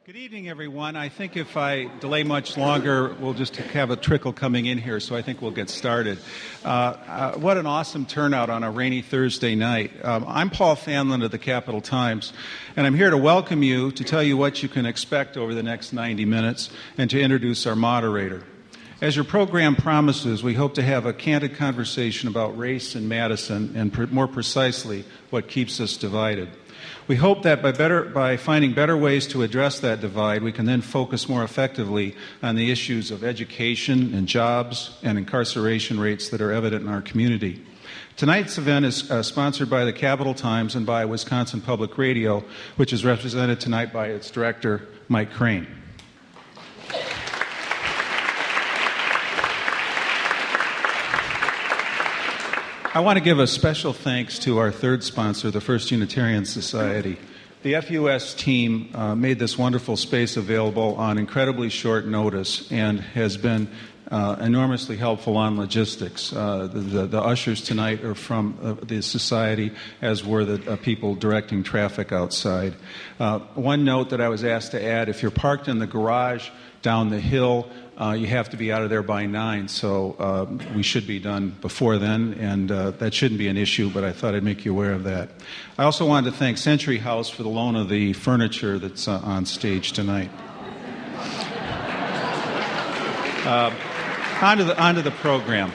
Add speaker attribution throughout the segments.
Speaker 1: Good evening, everyone. I think if I delay much longer, we'll just have a trickle coming in here, so I think we'll get started. What an awesome turnout on a rainy Thursday night. I'm Paul Fanlon of the Capital Times, and I'm here to welcome you, to tell you what you can expect over the next 90 minutes, and to introduce our moderator. As your program promises, we hope to have a candid conversation about race in Madison, and more precisely, what keeps us divided. We hope that by finding better ways to address that divide, we can then focus more effectively on the issues of education and jobs and incarceration rates that are evident in our community. Tonight's event is sponsored by the Capital Times and by Wisconsin Public Radio, which is represented tonight by its director, Mike Crane. I want to give a special thanks to our third sponsor, the First Unitarian Society. The FUS team made this wonderful space available on incredibly short notice and has been enormously helpful on logistics. The ushers tonight are from the society, as were the people directing traffic outside. One note that I was asked to add, if you're parked in the garage down the hill, you have to be out of there by 9, so we should be done before then, and that shouldn't be an issue, but I thought I'd make you aware of that. I also wanted to thank Century House for the loan of the furniture that's on stage tonight. On to the program.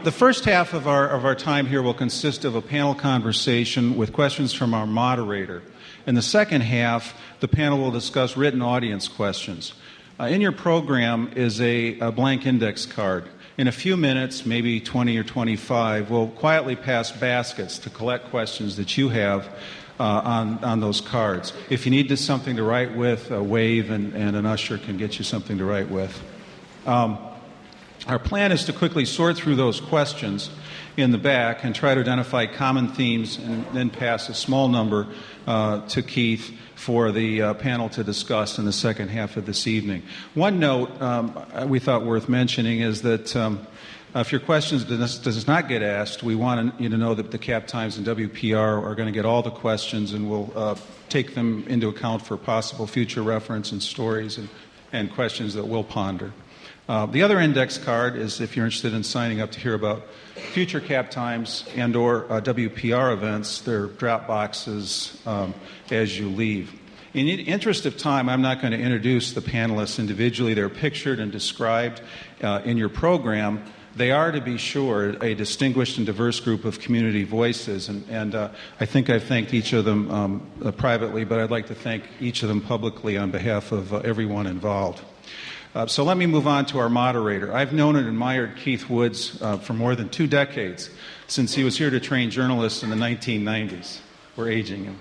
Speaker 1: The first half of our time here will consist of a panel conversation with questions from our moderator. In the second half, the panel will discuss written audience questions. In your program is a blank index card. In a few minutes, maybe 20 or 25, we'll quietly pass baskets to collect questions that you have on those cards. If you need something to write with, wave, and an usher can get you something to write with. Our plan is to quickly sort through those questions in the back and try to identify common themes and then pass a small number to Keith for the panel to discuss in the second half of this evening. One note we thought worth mentioning is that if your questions does not get asked, we want you to know that the Cap Times and WPR are going to get all the questions, and we'll take them into account for possible future reference and stories and questions that we'll ponder. The other index card is if you're interested in signing up to hear about future Cap Times and or WPR events. There are drop boxes as you leave. In the interest of time, I'm not going to introduce the panelists individually. They're pictured and described in your program. They are, to be sure, a distinguished and diverse group of community voices, and I think I've thanked each of them privately, but I'd like to thank each of them publicly on behalf of everyone involved. So let me move on to our moderator. I've known and admired Keith Woods for more than 2 decades, since he was here to train journalists in the 1990s. We're aging him.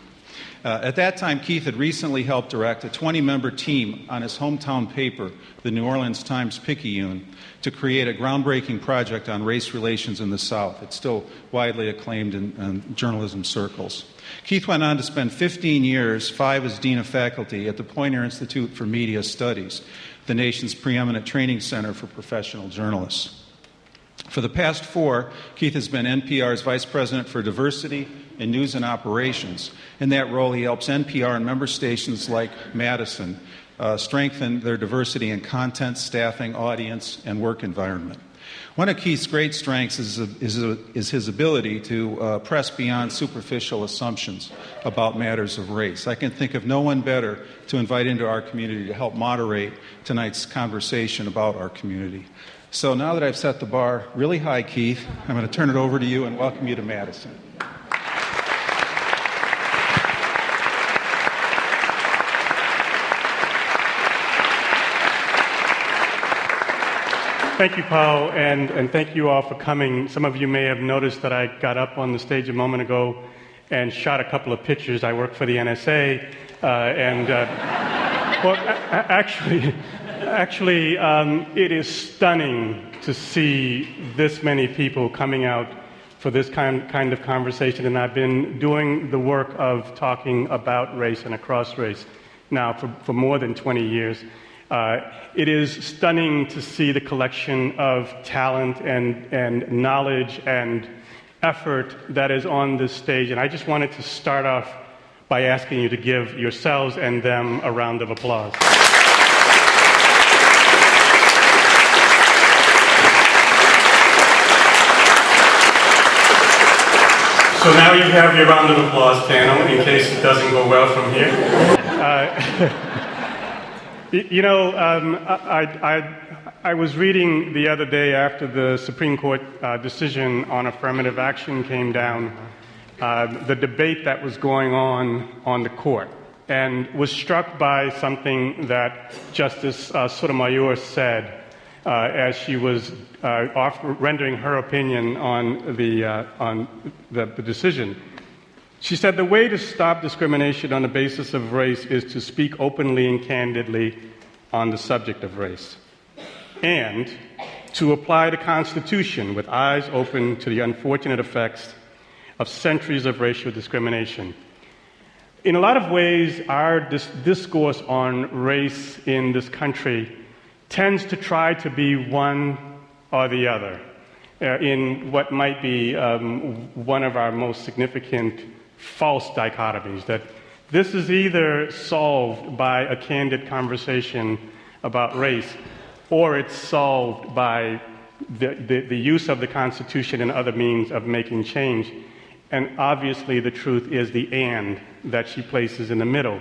Speaker 1: At that time, Keith had recently helped direct a 20-member team on his hometown paper, the New Orleans Times-Picayune, to create a groundbreaking project on race relations in the South. It's still widely acclaimed in journalism circles. Keith went on to spend 15 years, 5 as Dean of Faculty, at the Poynter Institute for Media Studies, the nation's preeminent training center for professional journalists. For the past 4, Keith has been NPR's Vice President for Diversity and News and Operations. In that role, he helps NPR and member stations like Madison strengthen their diversity in content, staffing, audience, and work environment. One of Keith's great strengths is his ability to press beyond superficial assumptions about matters of race. I can think of no one better to invite into our community to help moderate tonight's conversation about our community. So now that I've set the bar really high, Keith, I'm going to turn it over to you and welcome you to Madison.
Speaker 2: Thank you, Paul, and thank you all for coming. Some of you may have noticed that I got up on the stage a moment ago and shot a couple of pictures. I work for the NSA, actually, it is stunning to see this many people coming out for this kind of conversation, and I've been doing the work of talking about race and across race now for more than 20 years. It is stunning to see the collection of talent and knowledge and effort that is on this stage. And I just wanted to start off by asking you to give yourselves and them a round of applause. So now you have your round of applause, panel, in case it doesn't go well from here. I was reading the other day after the Supreme Court decision on affirmative action came down, the debate that was going on the court, and was struck by something that Justice Sotomayor said as she was rendering her opinion on the decision. She said, "The way to stop discrimination on the basis of race is to speak openly and candidly on the subject of race, and to apply the Constitution with eyes open to the unfortunate effects of centuries of racial discrimination." In a lot of ways, our discourse on race in this country tends to try to be one or the other in what might be one of our most significant false dichotomies, that this is either solved by a candid conversation about race, or it's solved by the use of the Constitution and other means of making change. And obviously the truth is the "and" that she places in the middle.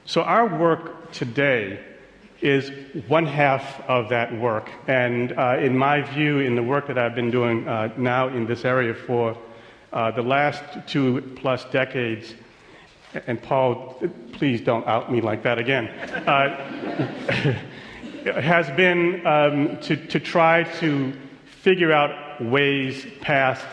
Speaker 2: So our work today is one half of that work. And in my view, in the work that I've been doing now in this area for the last 2+ decades, and Paul, please don't out me like that again, has been to try to figure out ways past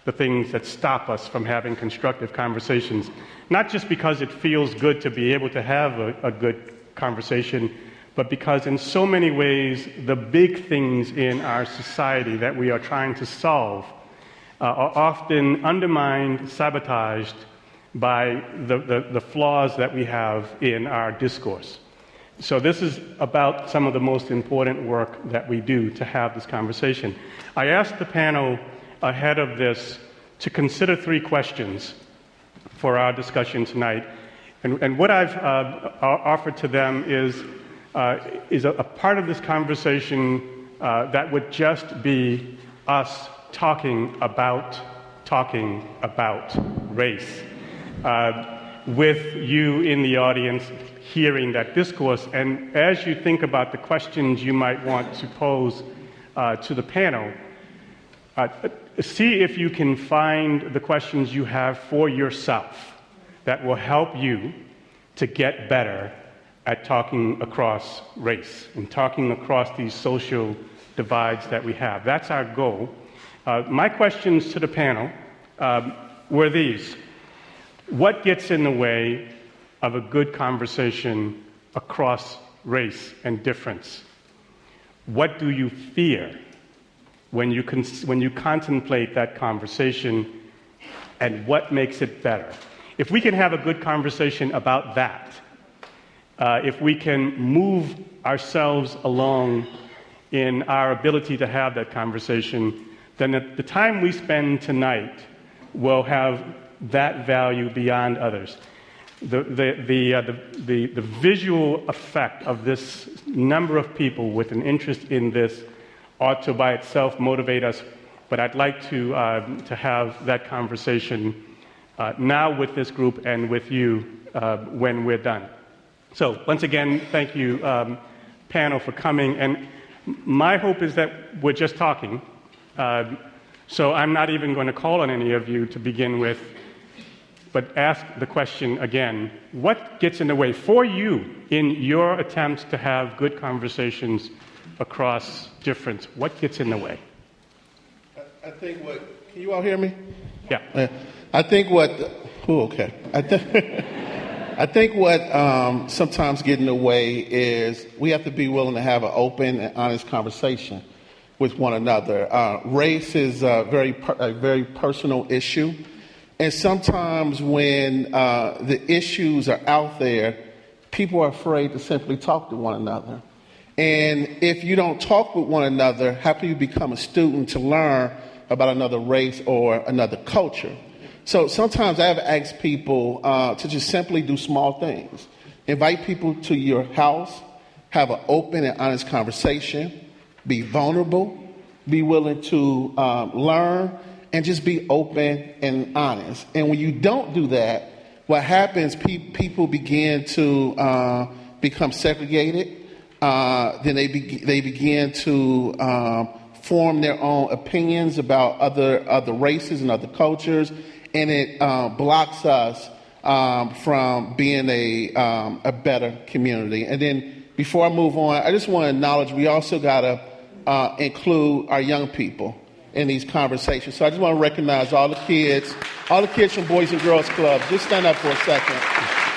Speaker 2: the things that stop us from having constructive conversations. Not just because it feels good to be able to have a good conversation, but because in so many ways the big things in our society that we are trying to solve are often undermined, sabotaged by the flaws that we have in our discourse. So this is about some of the most important work that we do to have this conversation. I asked the panel ahead of this to consider 3 questions for our discussion tonight. And what I've offered to them is a part of this conversation that would just be us talking about race, with you in the audience hearing that discourse. And as you think about the questions you might want to pose to the panel, see if you can find the questions you have for yourself that will help you to get better at talking across race and talking across these social divides that we have. That's our goal. My questions to the panel were these. What gets in the way of a good conversation across race and difference? What do you fear when you contemplate that conversation, and what makes it better? If we can have a good conversation about that, if we can move ourselves along in our ability to have that conversation, then the time we spend tonight will have that value beyond others. The visual effect of this number of people with an interest in this ought to by itself motivate us, but I'd like to have that conversation now with this group and with you when we're done. So once again, thank you, panel, for coming. And my hope is that we're just talking. So I'm not even going to call on any of you to begin with, but ask the question again. What gets in the way for you in your attempts to have good conversations across difference? What gets in the way?
Speaker 3: I think can you all hear me?
Speaker 2: Yeah.
Speaker 3: I think I think what sometimes gets in the way is we have to be willing to have an open and honest conversation with one another. Race is a very personal issue. And sometimes when the issues are out there, people are afraid to simply talk to one another. And if you don't talk with one another, how can you become a student to learn about another race or another culture? So sometimes I've asked people to just simply do small things. Invite people to your house, have an open and honest conversation, be vulnerable, be willing to learn, and just be open and honest. And when you don't do that, what happens, people begin to become segregated. Then they begin to form their own opinions about other races and other cultures, and it blocks us from being a better community. And then before I move on, I just want to acknowledge we also got to include our young people in these conversations. So I just want to recognize all the kids from Boys and Girls Clubs. Just stand up for a second.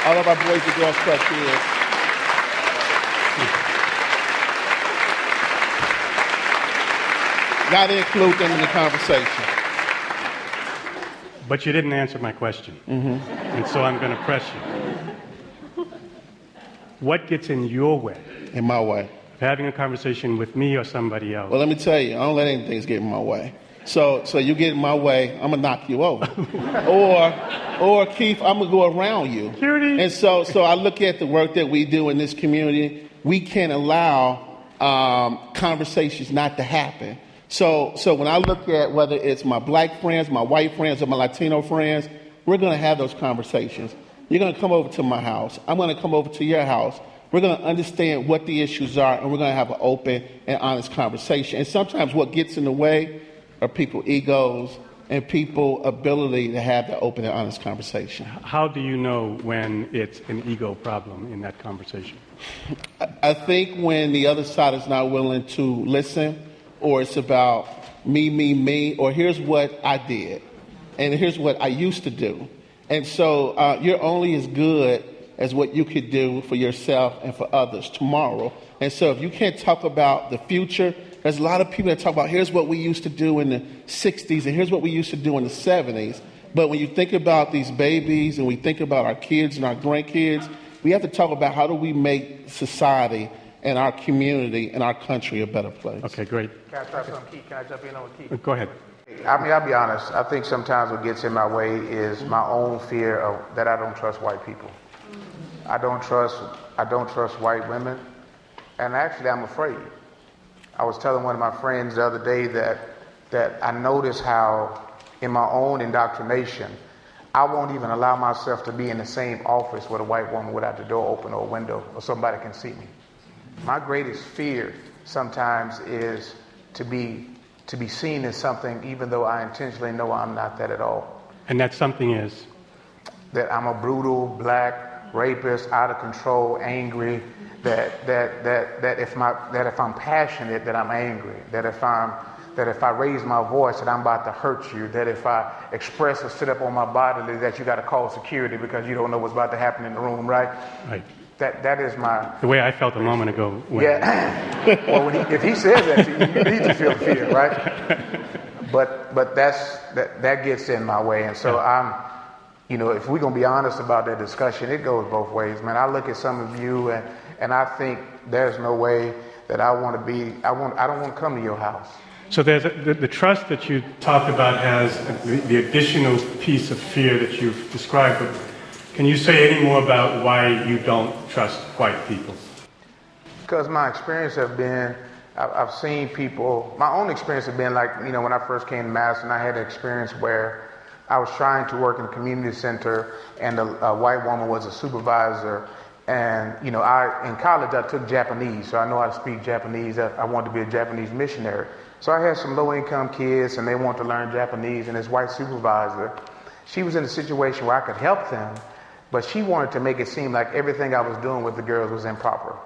Speaker 3: All of our Boys and Girls Club kids. Got to include them in the conversation.
Speaker 2: But you didn't answer my question. And so I'm going to press you. What gets in your way?
Speaker 3: In my way.
Speaker 2: Of having a conversation with me or somebody else?
Speaker 3: Well, let me tell you, I don't let anything get in my way. So you get in my way, I'm going to knock you over. or Keith, I'm going to go around you.
Speaker 2: Security.
Speaker 3: And so I look at the work that we do in this community. We can't allow conversations not to happen. So when I look at whether it's my black friends, my white friends, or my Latino friends, we're going to have those conversations. You're going to come over to my house. I'm going to come over to your house. We're going to understand what the issues are, and we're going to have an open and honest conversation. And sometimes what gets in the way are people's egos and people's ability to have that open and honest conversation.
Speaker 2: How do you know when it's an ego problem in that conversation?
Speaker 3: I think when the other side is not willing to listen, or it's about me, or here's what I did, and here's what I used to do. And so you're only as good as what you could do for yourself and for others tomorrow. And so if you can't talk about the future, there's a lot of people that talk about here's what we used to do in the 60s and here's what we used to do in the 70s. But when you think about these babies and we think about our kids and our grandkids, we have to talk about how do we make society and our community and our country a better place.
Speaker 2: Okay, great.
Speaker 4: Can I try something, Keith? Can I jump in on Keith?
Speaker 2: Go ahead.
Speaker 4: I mean, I'll be honest. I think sometimes what gets in my way is my own fear of that I don't trust white people. I don't trust white women, and actually I'm afraid. I was telling one of my friends the other day that I notice how in my own indoctrination, I won't even allow myself to be in the same office with a white woman without the door open or a window or somebody can see me. My greatest fear sometimes is to be seen as something even though I intentionally know I'm not that at all.
Speaker 2: And that something is?
Speaker 4: That I'm a brutal, black, rapist, out of control, angry, that if I'm passionate, that I'm angry, that if I raise my voice, that I'm about to hurt you, that if I express or sit up on my body, that you got to call security because you don't know what's about to happen in the room, right?
Speaker 2: Right.
Speaker 4: That is my...
Speaker 2: The way I felt a moment ago.
Speaker 4: Yeah. Well, if he says that to you, you need to feel fear, right? But that gets in my way. And so if we're going to be honest about that discussion, it goes both ways, man. I look at some of you and I think there's no way that I don't want to come to your house.
Speaker 2: So there's the trust that you talked about has the additional piece of fear that you've described. But can you say any more about why you don't trust white people?
Speaker 4: Because my experience have been, I've seen people, my own experience has been like, when I first came to Madison, I had an experience where I was trying to work in a community center and a white woman was a supervisor. And, in college I took Japanese, so I know how to speak Japanese. I wanted to be a Japanese missionary. So I had some low-income kids and they wanted to learn Japanese, and this white supervisor, she was in a situation where I could help them, but she wanted to make it seem like everything I was doing with the girls was improper,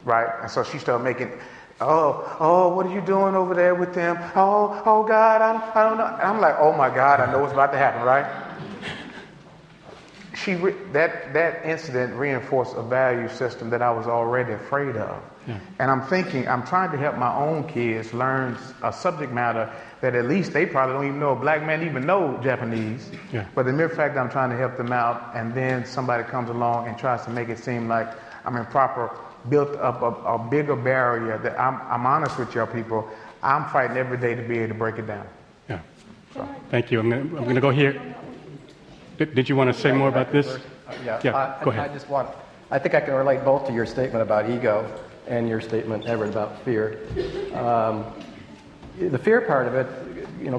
Speaker 4: right? And so she started making, what are you doing over there with them? Oh God, I don't know. And I'm like, oh my God, I know what's about to happen, right? That incident reinforced a value system that I was already afraid of. Yeah. And I'm trying to help my own kids learn a subject matter that at least they probably don't even know a black man even know Japanese. Yeah. But the mere fact that I'm trying to help them out and then somebody comes along and tries to make it seem like I'm improper, built up a bigger barrier that I'm honest with y'all people, I'm fighting every day to be able to break it down.
Speaker 2: Yeah. So, thank you. I'm going to go here. Did you want to say more about this?
Speaker 5: Yeah,
Speaker 2: Go ahead.
Speaker 5: I think I can relate both to your statement about ego and your statement, Everett, about fear. The fear part of it,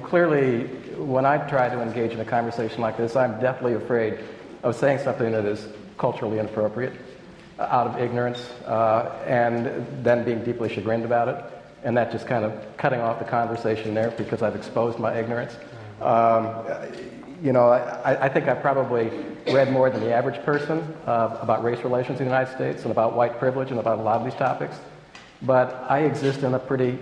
Speaker 5: clearly when I try to engage in a conversation like this, I'm deathly afraid of saying something that is culturally inappropriate, out of ignorance, and then being deeply chagrined about it, and that just kind of cutting off the conversation there because I've exposed my ignorance. I think I probably read more than the average person about race relations in the United States and about white privilege and about a lot of these topics. But I exist in a pretty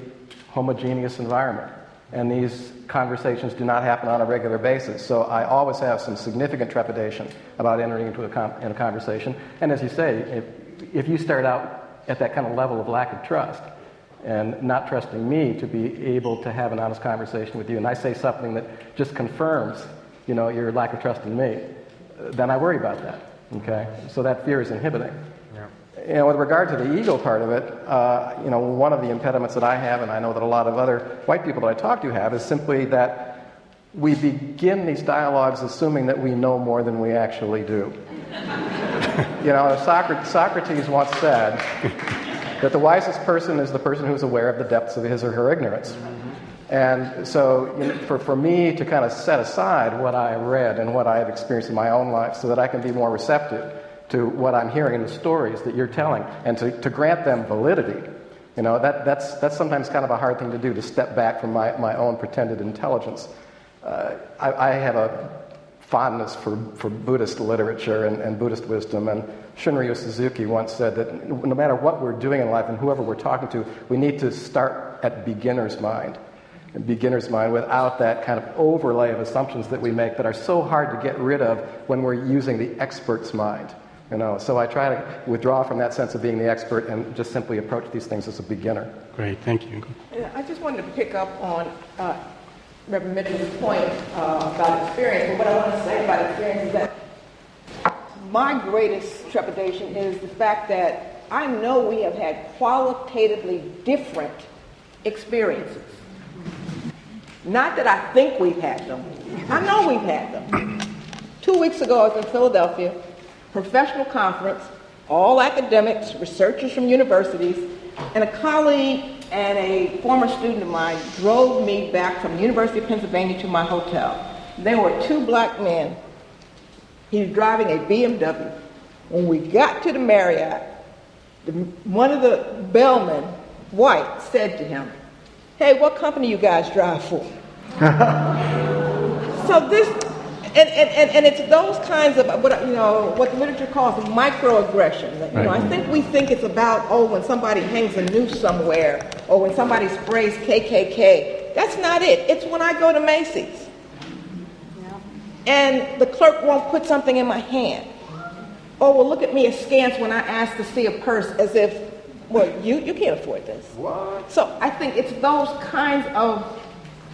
Speaker 5: homogeneous environment, and these conversations do not happen on a regular basis. So I always have some significant trepidation about entering into a conversation. And as you say, if you start out at that kind of level of lack of trust and not trusting me to be able to have an honest conversation with you, and I say something that just confirms your lack of trust in me, then I worry about that, okay? So that fear is inhibiting. Yeah. With regard to the ego part of it, one of the impediments that I have, and I know that a lot of other white people that I talk to have, is simply that we begin these dialogues assuming that we know more than we actually do. Socrates once said that the wisest person is the person who's aware of the depths of his or her ignorance. And so for me to kind of set aside what I read and what I have experienced in my own life so that I can be more receptive to what I'm hearing in the stories that you're telling and to grant them validity, that's sometimes kind of a hard thing to do, to step back from my own pretended intelligence. I have a fondness for Buddhist literature and Buddhist wisdom, and Shunryu Suzuki once said that no matter what we're doing in life and whoever we're talking to, we need to start at beginner's mind without that kind of overlay of assumptions that we make that are so hard to get rid of when we're using the expert's mind. So I try to withdraw from that sense of being the expert and just simply approach these things as a beginner.
Speaker 2: Great, thank you.
Speaker 6: I just wanted to pick up on Reverend Mitchell's point about experience. But what I want to say about experience is that my greatest trepidation is the fact that I know we have had qualitatively different experiences. Not that I think we've had them. I know we've had them. 2 weeks ago, I was in Philadelphia, professional conference, all academics, researchers from universities, and a colleague and a former student of mine drove me back from the University of Pennsylvania to my hotel. There were two black men. He was driving a BMW. When we got to the Marriott, one of the bellmen, white, said to him, "Hey, what company you guys drive for?" So this, and it's those kinds of what the literature calls microaggressions. I think it's about when somebody hangs a noose somewhere or when somebody sprays KKK. That's not it. It's when I go to Macy's and the clerk won't put something in my hand, or will look at me askance when I ask to see a purse as if, well, you can't afford this. What? So I think it's those kinds of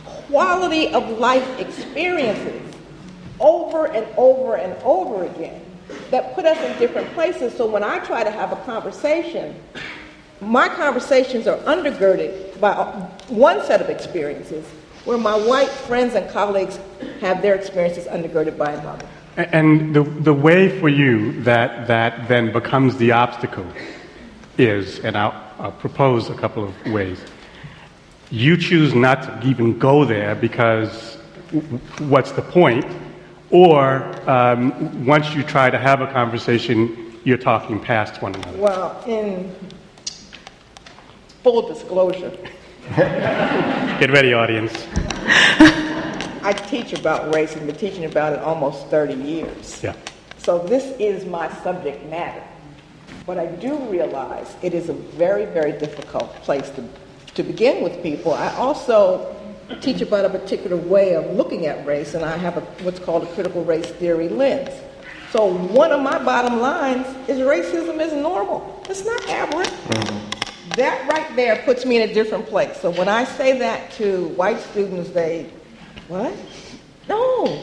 Speaker 6: quality of life experiences over and over and over again that put us in different places. So when I try to have a conversation, my conversations are undergirded by one set of experiences where my white friends and colleagues have their experiences undergirded by another.
Speaker 2: And the way for you that then becomes the obstacle is, and I'll propose a couple of ways. You choose not to even go there because what's the point? Or once you try to have a conversation, you're talking past one another.
Speaker 6: Well, in full disclosure,
Speaker 2: get ready, audience.
Speaker 6: I teach about race and been teaching about it almost 30 years.
Speaker 2: Yeah.
Speaker 6: So this is my subject matter. But I do realize it is a very, very difficult place to begin with people. I also teach about a particular way of looking at race, and I have what's called a critical race theory lens. So one of my bottom lines is racism is normal. It's not aberrant. Mm-hmm. That right there puts me in a different place. So when I say that to white students, they, what? No.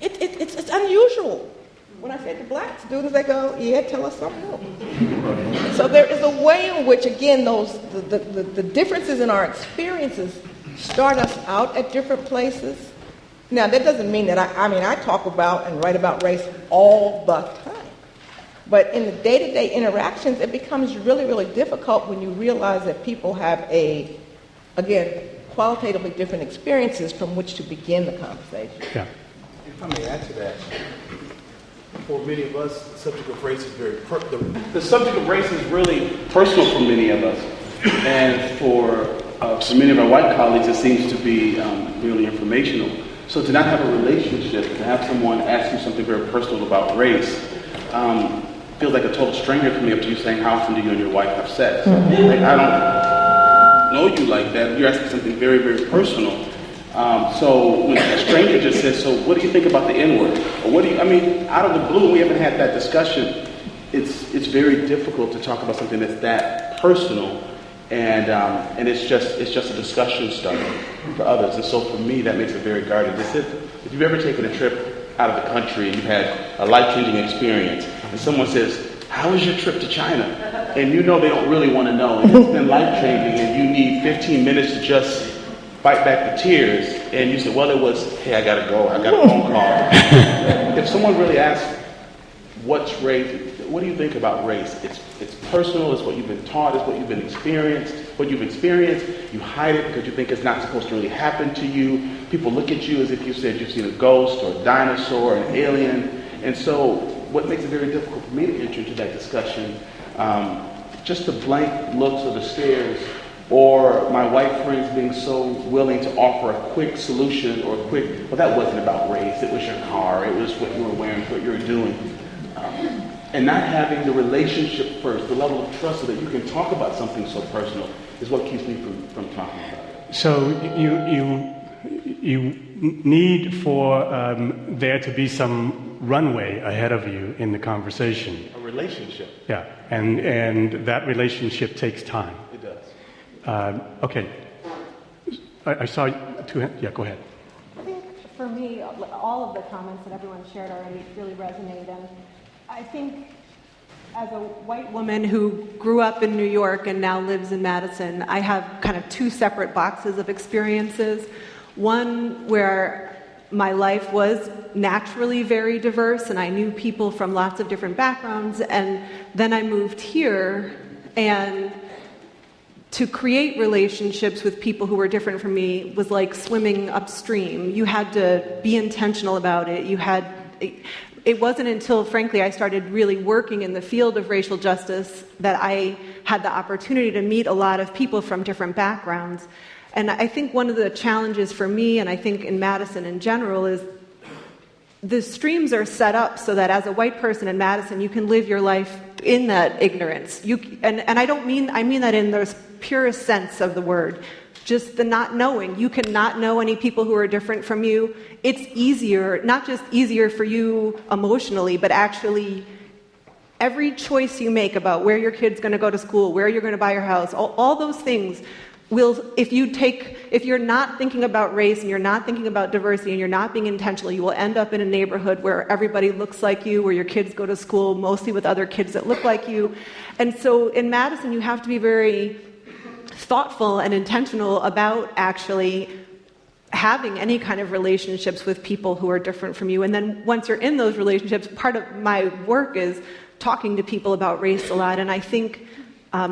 Speaker 6: It's unusual. When I say it to black students, they go, yeah, tell us something else. So there is a way in which, again, the differences in our experiences start us out at different places, Now, that doesn't mean that I talk about and write about race all the time. But in the day-to-day interactions, it becomes really, really difficult when you realize that people have again, qualitatively different experiences from which to begin the conversation.
Speaker 2: Yeah.
Speaker 7: If I may add to that, for many of us, the subject of race is the subject of race is really personal for many of us. And for many of our white colleagues, it seems to be merely informational. So to not have a relationship, to have someone ask you something very personal about race, feels like a total stranger coming up to you saying, how often do you and your wife have sex? Like, I don't know you like that. You're asking something very, very personal. So when a stranger just says, so what do you think about the N-word? Or what do you, out of the blue, we haven't had that discussion. It's very difficult to talk about something that's that personal, and it's just a discussion starter for others. And so for me, that makes it very guarded. If you've ever taken a trip out of the country and you've had a life-changing experience, and someone says, how was your trip to China? And you know they don't really want to know, and it's been life-changing, and you need 15 minutes to just fight back the tears, and you say, well, it was, hey, I gotta go, I got a phone call. If someone really asks, what's race? What do you think about race? It's personal, it's what you've been taught, it's what you've experienced. You hide it because you think it's not supposed to really happen to you. People look at you as if you said you've seen a ghost or a dinosaur or an alien. And so what makes it very difficult for me to enter into that discussion, just the blank looks or the stares, or my white friends being so willing to offer a quick solution or well, that wasn't about race, it was your car, it was what you were wearing, what you were doing. And not having the relationship first, the level of trust so that you can talk about something so personal is what keeps me from talking about it.
Speaker 2: So you need for there to be some runway ahead of you in the conversation.
Speaker 7: A relationship.
Speaker 2: Yeah, and that relationship takes time.
Speaker 7: It does.
Speaker 2: Okay. I saw two hands. Yeah, go ahead.
Speaker 8: I think for me, all of the comments that everyone shared already really resonate, and I think as a white woman who grew up in New York and now lives in Madison, I have kind of two separate boxes of experiences. One where my life was naturally very diverse and I knew people from lots of different backgrounds, and then I moved here, and to create relationships with people who were different from me was like swimming upstream. You had to be intentional about it. It wasn't until, frankly, I started really working in the field of racial justice that I had the opportunity to meet a lot of people from different backgrounds. And I think one of the challenges for me, and I think in Madison in general, is the streams are set up so that as a white person in Madison, you can live your life in that ignorance. And I mean that in the purest sense of the word. Just the not knowing. You can not know any people who are different from you. It's easier, not just easier for you emotionally, but actually every choice you make about where your kid's going to go to school, where you're going to buy your house, all those things will, if you're not thinking about race and you're not thinking about diversity and you're not being intentional, you will end up in a neighborhood where everybody looks like you, where your kids go to school mostly with other kids that look like you. And so in Madison, you have to be very thoughtful and intentional about actually having any kind of relationships with people who are different from you. And then once you're in those relationships, part of my work is talking to people about race a lot. And I think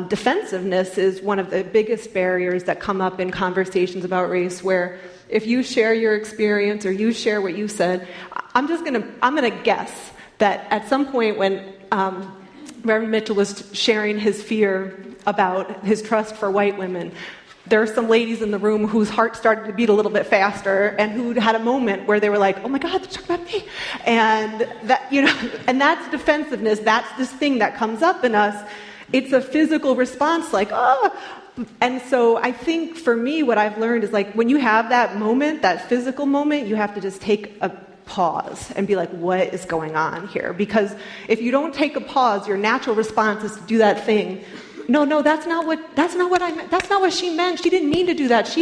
Speaker 8: defensiveness is one of the biggest barriers that come up in conversations about race, where if you share your experience or you share what you said, I'm gonna guess that at some point when Reverend Mitchell was sharing his fear about his trust for white women, there are some ladies in the room whose heart started to beat a little bit faster and who had a moment where they were like, oh my God, they're talking about me. And that, and that's defensiveness. That's this thing that comes up in us. It's a physical response, like, oh. And so I think for me, what I've learned is, like, when you have that moment, that physical moment, you have to just take a pause and be like, what is going on here? Because if you don't take a pause, your natural response is to do that thing. No, that's not what I meant. That's not what she meant. She didn't mean to do that. So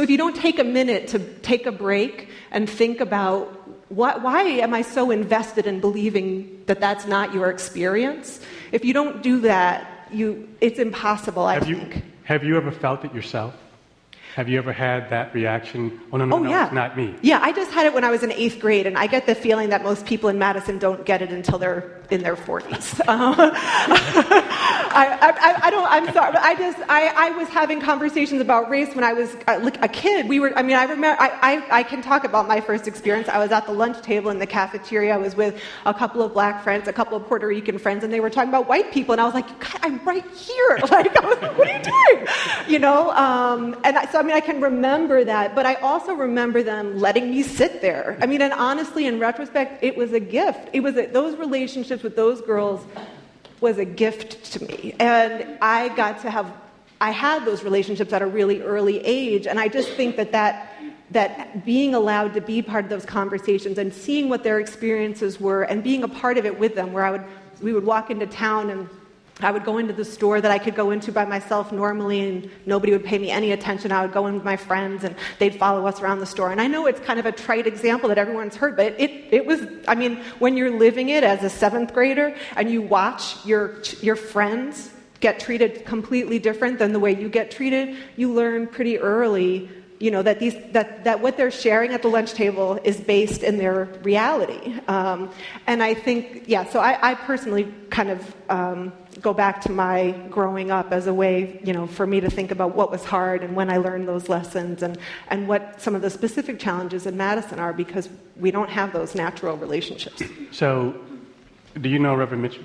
Speaker 8: if you don't take a minute to take a break and think about why am I so invested in believing that that's not your experience? If you don't do that, it's impossible, I think.
Speaker 2: Have you ever felt it yourself? Have you ever had that reaction? Oh, no,
Speaker 8: yeah.
Speaker 2: It's not me.
Speaker 8: Yeah, I just had it when I was in 8th grade, and I get the feeling that most people in Madison don't get it until they're in their 40s. I'm sorry, but I was having conversations about race when I was a kid. I remember, I can talk about my first experience. I was at the lunch table in the cafeteria. I was with a couple of black friends, a couple of Puerto Rican friends, and they were talking about white people, and I was like, God, I'm right here. Like, I was like, what are you doing? You know, I can remember that, but I also remember them letting me sit there. I mean, and honestly, in retrospect, it was a gift. Those relationships with those girls was a gift to me. And I had those relationships at a really early age, and I just think that being allowed to be part of those conversations and seeing what their experiences were and being a part of it with them, where we would walk into town and I would go into the store that I could go into by myself normally and nobody would pay me any attention. I would go in with my friends and they'd follow us around the store. And I know it's kind of a trite example that everyone's heard, but it was, I mean, when you're living it as a 7th grader and you watch your friends get treated completely different than the way you get treated, you learn pretty early, you know, that what they're sharing at the lunch table is based in their reality. And I think, so I personally kind of go back to my growing up as a way, you know, for me to think about what was hard and when I learned those lessons and what some of the specific challenges in Madison are, because we don't have those natural relationships.
Speaker 2: So, do you know Reverend Mitchell?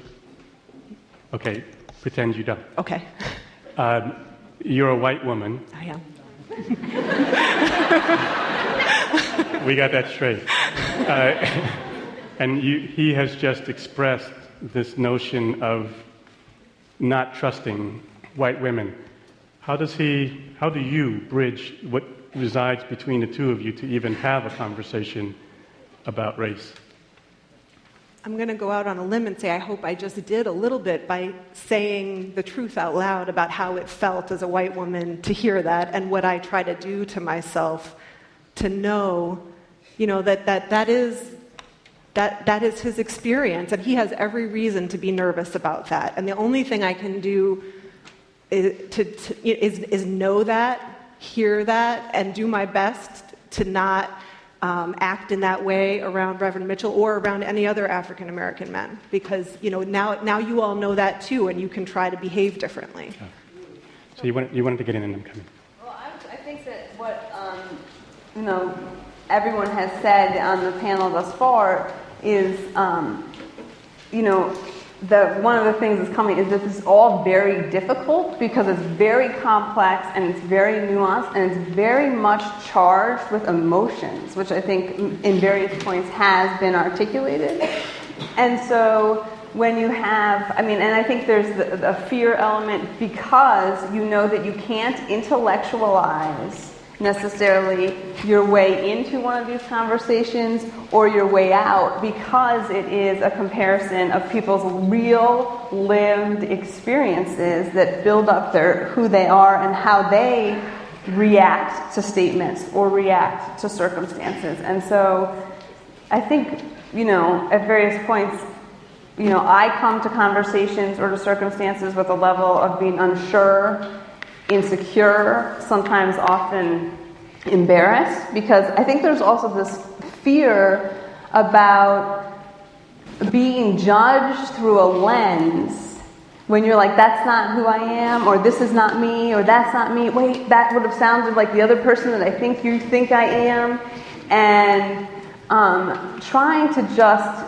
Speaker 2: Okay, pretend you don't.
Speaker 8: Okay.
Speaker 2: You're a white woman.
Speaker 8: I am.
Speaker 2: We got that straight. And he has just expressed this notion of not trusting white women. How do you bridge what resides between the two of you to even have a conversation about race?
Speaker 8: I'm going to go out on a limb and say I hope I just did a little bit by saying the truth out loud about how it felt as a white woman to hear that, and what I try to do to myself to know, you know, that is his experience, and he has every reason to be nervous about that. And the only thing I can do is know that, hear that, and do my best to not act in that way around Reverend Mitchell or around any other African American men, because, you know, now you all know that too, and you can try to behave differently.
Speaker 2: So you wanted to get in, and I'm coming.
Speaker 9: Well, I think that what you know, everyone has said on the panel thus far is, you know, one of the things that's coming is that this is all very difficult because it's very complex and it's very nuanced and it's very much charged with emotions, which I think in various points has been articulated. And so when you have, I mean, and I think there's a fear element because you know that you can't intellectualize necessarily your way into one of these conversations or your way out, because it is a comparison of people's real lived experiences that build up who they are and how they react to statements or react to circumstances. And so I think, you know, at various points, you know, I come to conversations or to circumstances with a level of being unsure, insecure, sometimes often embarrassed, because I think there's also this fear about being judged through a lens when you're like, that's not who I am, or this is not me, or that's not me. Wait, that would have sounded like the other person that I think you think I am. And trying to just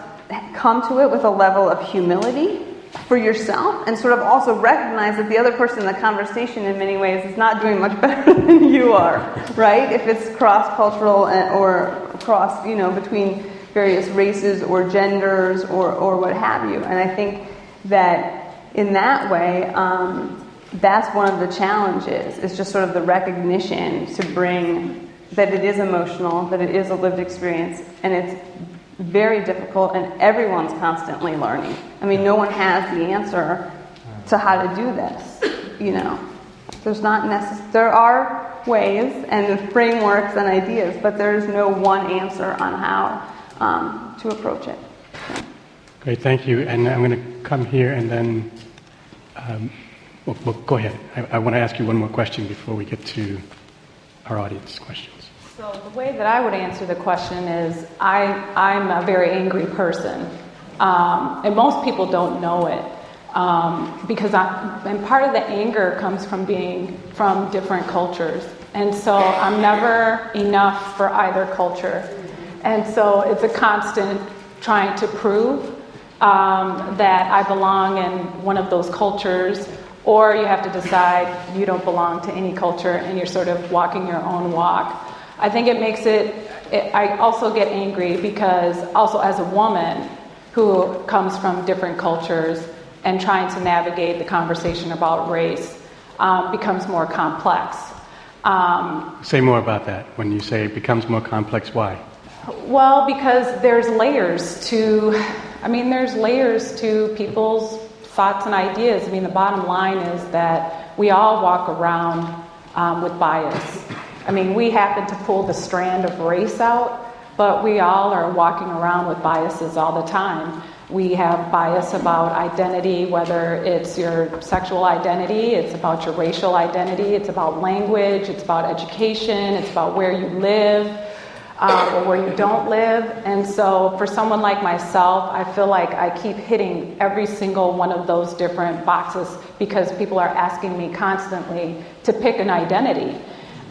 Speaker 9: come to it with a level of humility for yourself, and sort of also recognize that the other person in the conversation in many ways is not doing much better than you are, right? If it's cross-cultural or cross, you know, between various races or genders or what have you. And I think that in that way, that's one of the challenges, is just sort of the recognition to bring that it is emotional, that it is a lived experience, and it's very difficult, and everyone's constantly learning. I mean, no one has the answer to how to do this, you know. There are ways and frameworks and ideas, but there's no one answer on how to approach it.
Speaker 2: Great, thank you. And I'm going to come here and then, well, go ahead. I want to ask you one more question before we get to our audience questions.
Speaker 10: So the way that I would answer the question is I'm a very angry person. And most people don't know it. And part of the anger comes from being from different cultures. And so I'm never enough for either culture. And so it's a constant trying to prove that I belong in one of those cultures, or you have to decide you don't belong to any culture and you're sort of walking your own walk. I think it makes I also get angry because also as a woman who comes from different cultures and trying to navigate the conversation about race becomes more complex.
Speaker 2: Say more about that. When you say it becomes more complex, why?
Speaker 10: Well, because there's layers to people's thoughts and ideas. I mean, the bottom line is that we all walk around with bias. I mean, we happen to pull the strand of race out, but we all are walking around with biases all the time. We have bias about identity, whether it's your sexual identity, it's about your racial identity, it's about language, it's about education, it's about where you live or where you don't live. And so for someone like myself, I feel like I keep hitting every single one of those different boxes because people are asking me constantly to pick an identity.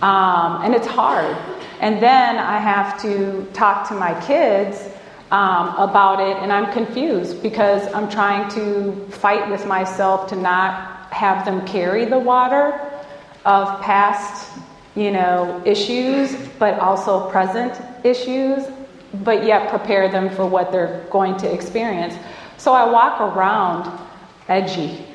Speaker 10: And it's hard. And then I have to talk to my kids about it, and I'm confused because I'm trying to fight with myself to not have them carry the water of past, issues, but also present issues, but yet prepare them for what they're going to experience. So I walk around edgy,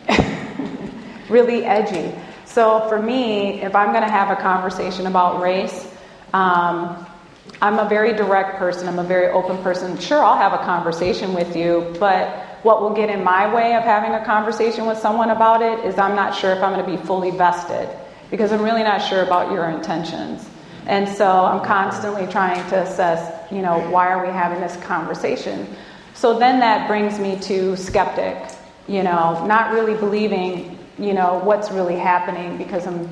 Speaker 10: really edgy. So for me, if I'm going to have a conversation about race, I'm a very direct person. I'm a very open person. Sure, I'll have a conversation with you, but what will get in my way of having a conversation with someone about it is I'm not sure if I'm going to be fully vested because I'm really not sure about your intentions. And so I'm constantly trying to assess, why are we having this conversation? So then that brings me to skeptic, not really believing, what's really happening because I'm,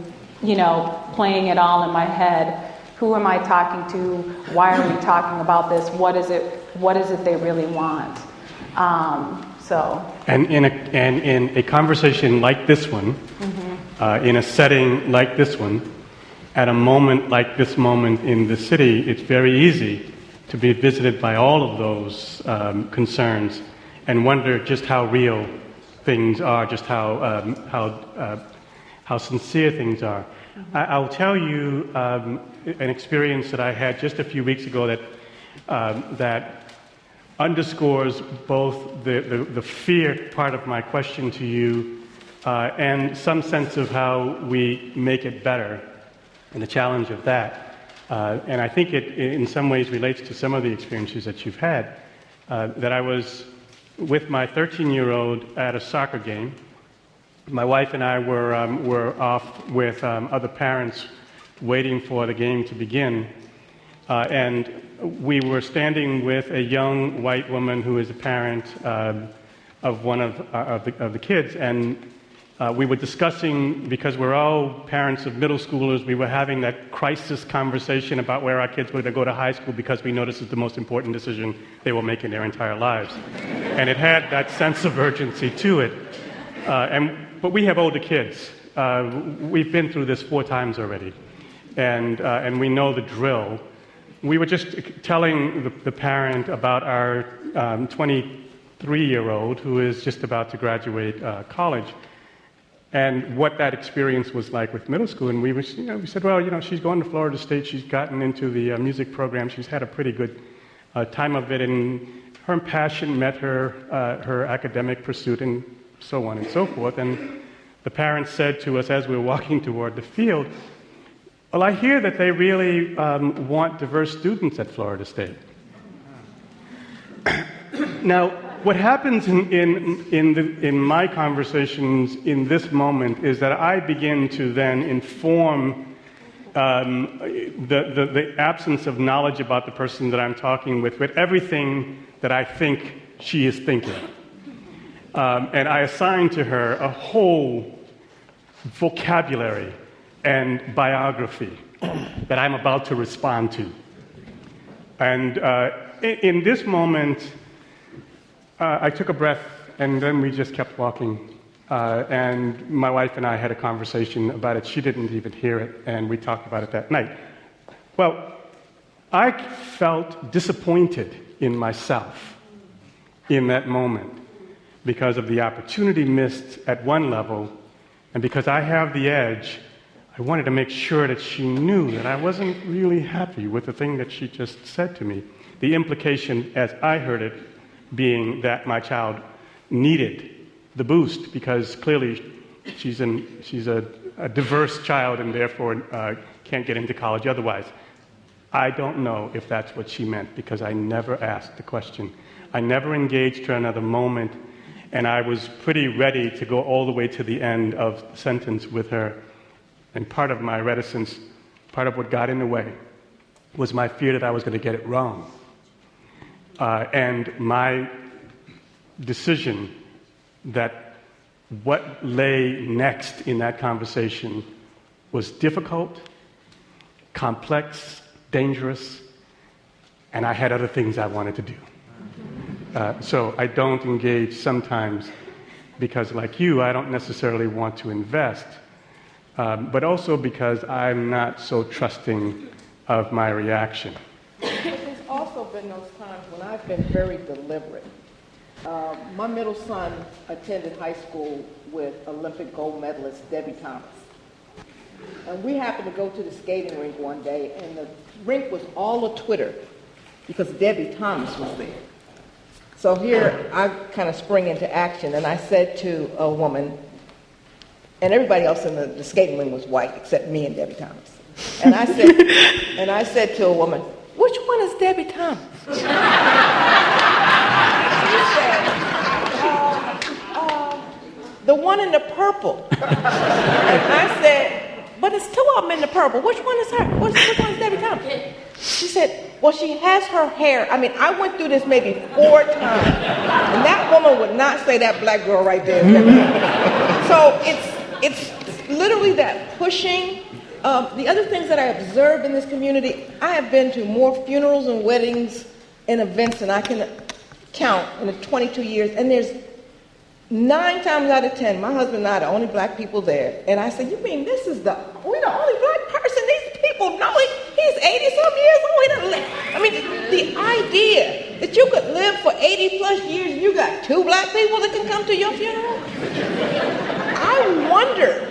Speaker 10: playing it all in my head. Who am I talking to? Why are we talking about this? What is it they really want?
Speaker 2: And in a conversation like this one, in a setting like this one, at a moment like this moment in the city, it's very easy to be visited by all of those concerns and wonder just how real things are, just how sincere things are. I'll tell you an experience that I had just a few weeks ago that underscores both the fear part of my question to you and some sense of how we make it better and the challenge of that. And I think it in some ways relates to some of the experiences that you've had. That I was with my 13-year-old at a soccer game. My wife and I were off with other parents waiting for the game to begin. And we were standing with a young white woman who is a parent of one of the kids. And we were discussing, because we're all parents of middle schoolers, we were having that crisis conversation about where our kids were going to go to high school because we noticed it's the most important decision they will make in their entire lives. And it had that sense of urgency to it. But we have older kids. We've been through this 4 times already. And we know the drill. We were just telling the parent about our 23-year-old who is just about to graduate college and what that experience was like with middle school. And we said, well, she's going to Florida State. She's gotten into the music program. She's had a pretty good time of it. And her passion met her academic pursuit and so on and so forth. And the parents said to us as we were walking toward the field, well, I hear that they really want diverse students at Florida State. Now, what happens in my conversations in this moment is that I begin to then inform the absence of knowledge about the person that I'm talking with everything that I think she is thinking. And I assign to her a whole vocabulary and biography that I'm about to respond to. And in this moment, I took a breath, and then we just kept walking. And my wife and I had a conversation about it. She didn't even hear it, and we talked about it that night. Well, I felt disappointed in myself in that moment because of the opportunity missed at one level, and because I have the edge, I wanted to make sure that she knew that I wasn't really happy with the thing that she just said to me. The implication, as I heard it, being that my child needed the boost because clearly she's a diverse child and therefore can't get into college otherwise. I don't know if that's what she meant because I never asked the question. I never engaged her another moment, and I was pretty ready to go all the way to the end of the sentence with her. And part of my reticence, part of what got in the way, was my fear that I was going to get it wrong. And my decision that what lay next in that conversation was difficult, complex, dangerous, and I had other things I wanted to do. So I don't engage sometimes because, like you, I don't necessarily want to invest, but also because I'm not so trusting of my reaction.
Speaker 6: There's also been those times when I've been very deliberate. My middle son attended high school with Olympic gold medalist Debbie Thomas. And we happened to go to the skating rink one day, and the rink was all a Twitter because Debbie Thomas was there. So here I kind of spring into action, and I said to a woman, and everybody else in the skating rink was white except me and Debbie Thomas. And I said to a woman, "Which one is Debbie Thomas?" She said, "The one in the purple." And I said, "But it's two of them in the purple. Which one is her? Which one is Debbie Thomas?" She said, "Well, she has her hair." I mean, I went through this maybe 4 times, and that woman would not say that black girl right there. So it's literally that pushing. The other things that I observe in this community, I have been to more funerals and weddings and events than I can count in the 22 years, and there's 9 times out of 10, my husband and I are the only black people there. And I said, "You mean we're the only black person? These people know he's 80-some years old. I mean, the idea that you could live for 80-plus years and you got 2 black people that can come to your funeral? I wonder,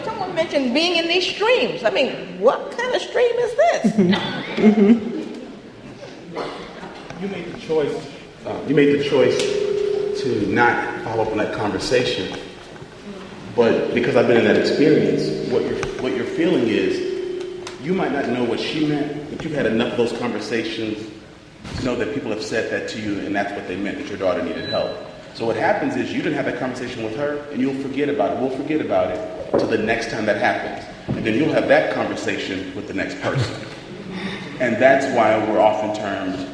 Speaker 6: someone mentioned being in these streams. I mean, what kind of stream is this?"
Speaker 7: You made the choice to not follow up on that conversation. But because I've been in that experience, what you're feeling is you might not know what she meant, but you've had enough of those conversations to know that people have said that to you, and that's what they meant, that your daughter needed help. So what happens is you didn't have that conversation with her, and you'll forget about it. We'll forget about it until the next time that happens. And then you'll have that conversation with the next person. And that's why we're often termed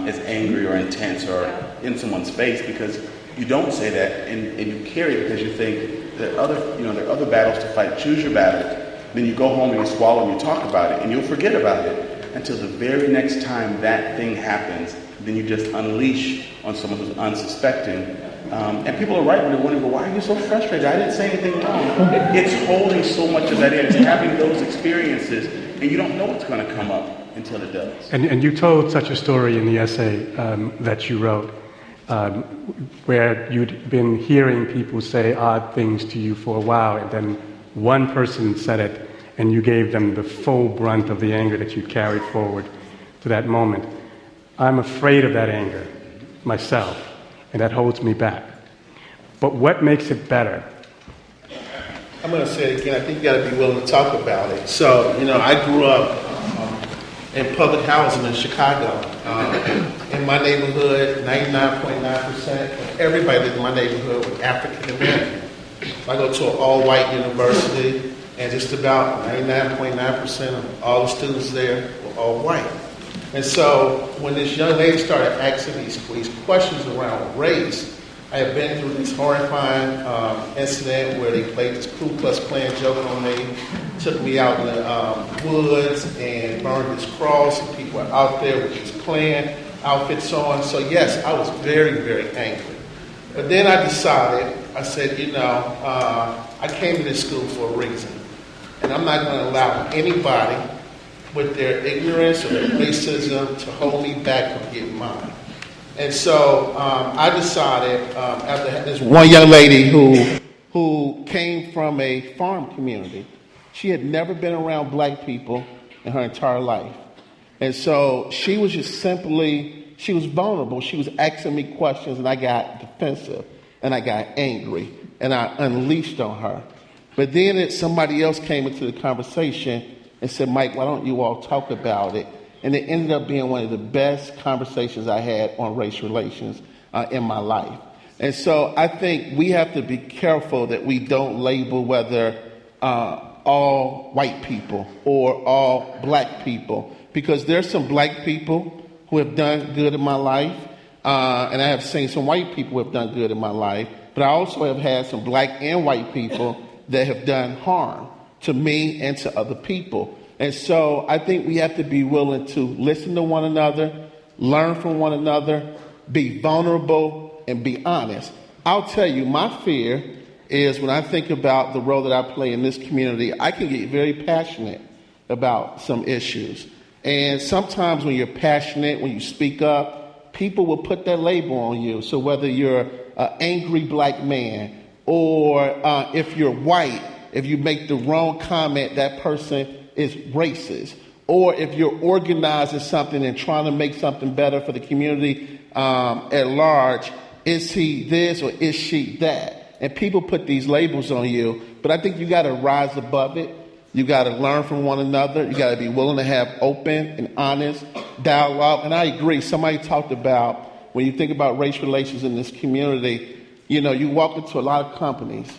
Speaker 7: as angry or intense or in someone's face, because you don't say that and you carry it because you think there are other battles to fight. Choose your battle. Then you go home and you swallow and you talk about it, and you'll forget about it until the very next time that thing happens. Then you just unleash on someone who's unsuspecting. And people are right when they're wondering, "Well, why are you so frustrated? I didn't say anything wrong." It's holding so much of that in. It's having those experiences, and you don't know what's going to come up until it does.
Speaker 2: And you told such a story in the essay that you wrote, where you'd been hearing people say odd things to you for a while, and then one person said it, and you gave them the full brunt of the anger that you carried forward to that moment. I'm afraid of that anger myself, and that holds me back. But what makes it better?
Speaker 3: I'm going to say it again. I think you got to be willing to talk about it. So, I grew up in public housing in Chicago. In my neighborhood, 99.9% of everybody lived in my neighborhood was African American. I go to an all-white university, and just about 99.9% of all the students there were all white. And so when this young lady started asking these questions around race, I have been through this horrifying incident where they played this Ku Klux Klan joke on me, took me out in the woods and burned this cross. And people were out there with these Klan outfits on. So yes, I was very, very angry. But then I decided, I said, I came to this school for a reason. And I'm not going to allow anybody with their ignorance or their racism to hold me back from getting mine. And so I decided, after this one young lady who came from a farm community, she had never been around black people in her entire life. And so she was just simply, she was vulnerable. She was asking me questions, and I got defensive, and I got angry, and I unleashed on her. But then somebody else came into the conversation and said, Mike, why don't you all talk about it? And it ended up being one of the best conversations I had on race relations in my life. And so I think we have to be careful that we don't label whether all white people or all black people, because there's some black people who have done good in my life, and I have seen some white people who have done good in my life, but I also have had some black and white people that have done harm to me and to other people. And so I think we have to be willing to listen to one another, learn from one another, be vulnerable, and be honest. I'll tell you, my fear is when I think about the role that I play in this community, I can get very passionate about some issues. And sometimes when you're passionate, when you speak up, people will put that label on you. So whether you're an angry black man or if you're white, if you make the wrong comment, that person is racist. Or if you're organizing something and trying to make something better for the community at large, is he this or is she that? And people put these labels on you, but I think you got to rise above it. You got to learn from one another. You got to be willing to have open and honest dialogue. And I agree. Somebody talked about when you think about race relations in this community, you walk into a lot of companies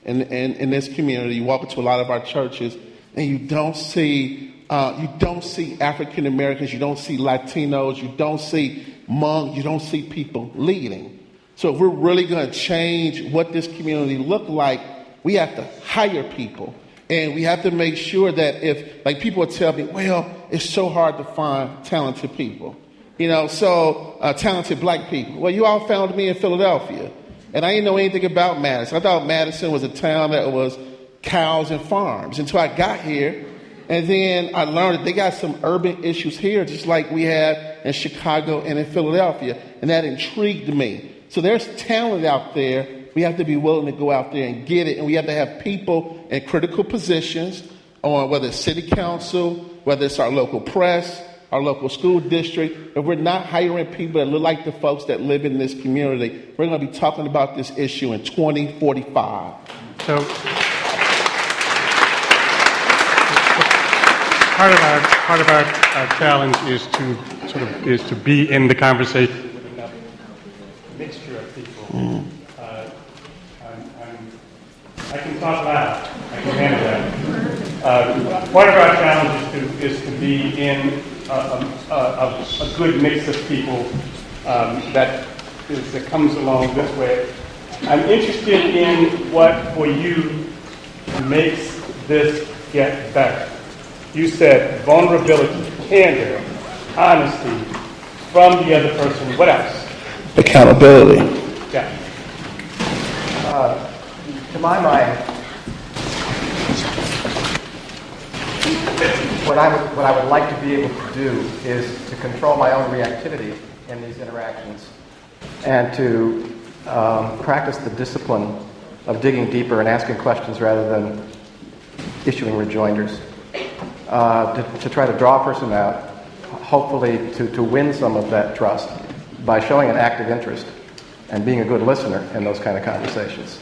Speaker 3: in this community. You walk into a lot of our churches, and you don't see African Americans, you don't see Latinos, you don't see Hmong, you don't see people leading. So if we're really going to change what this community look like, we have to hire people, and we have to make sure that if, like, people will tell me, well, it's so hard to find talented people, talented black people. Well, you all found me in Philadelphia, and I didn't know anything about Madison. I thought Madison was a town that was cows and farms until I got here. And then I learned that they got some urban issues here, just like we have in Chicago and in Philadelphia. And that intrigued me. So there's talent out there. We have to be willing to go out there and get it. And we have to have people in critical positions on whether it's city council, whether it's our local press, our local school district. If we're not hiring people that look like the folks that live in this community, we're going to be talking about this issue in 2045.
Speaker 2: So part of our challenge is to be in the conversation with another mixture of people. I can talk loud. I can handle that. Part of our challenge is to be in a good mix of people that comes along this way. I'm interested in what for you makes this get better. You said vulnerability, candor, honesty from the other person. What else?
Speaker 3: Accountability.
Speaker 2: Yeah.
Speaker 5: To my mind, what I would like to be able to do is to control my own reactivity in these interactions and to practice the discipline of digging deeper and asking questions rather than issuing rejoinders. To try to draw a person out, hopefully to win some of that trust by showing an active interest and being a good listener in those kind of conversations.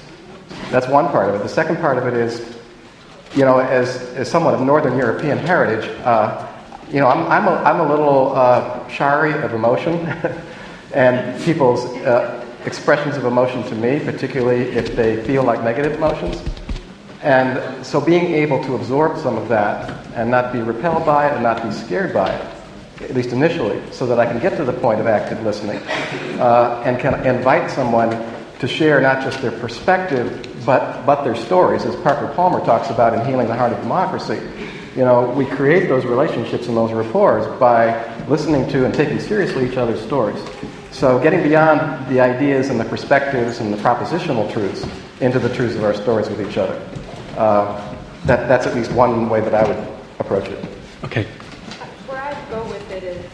Speaker 5: That's one part of it. The second part of it is, as someone of Northern European heritage, I'm a little chary of emotion and people's expressions of emotion to me, particularly if they feel like negative emotions. And so being able to absorb some of that and not be repelled by it and not be scared by it, at least initially, so that I can get to the point of active listening and can invite someone to share not just their perspective, but their stories, as Parker Palmer talks about in Healing the Heart of Democracy. We create those relationships and those rapports by listening to and taking seriously each other's stories. So getting beyond the ideas and the perspectives and the propositional truths into the truths of our stories with each other. That's at least one way that I would approach it.
Speaker 2: Okay.
Speaker 10: Where I go with it is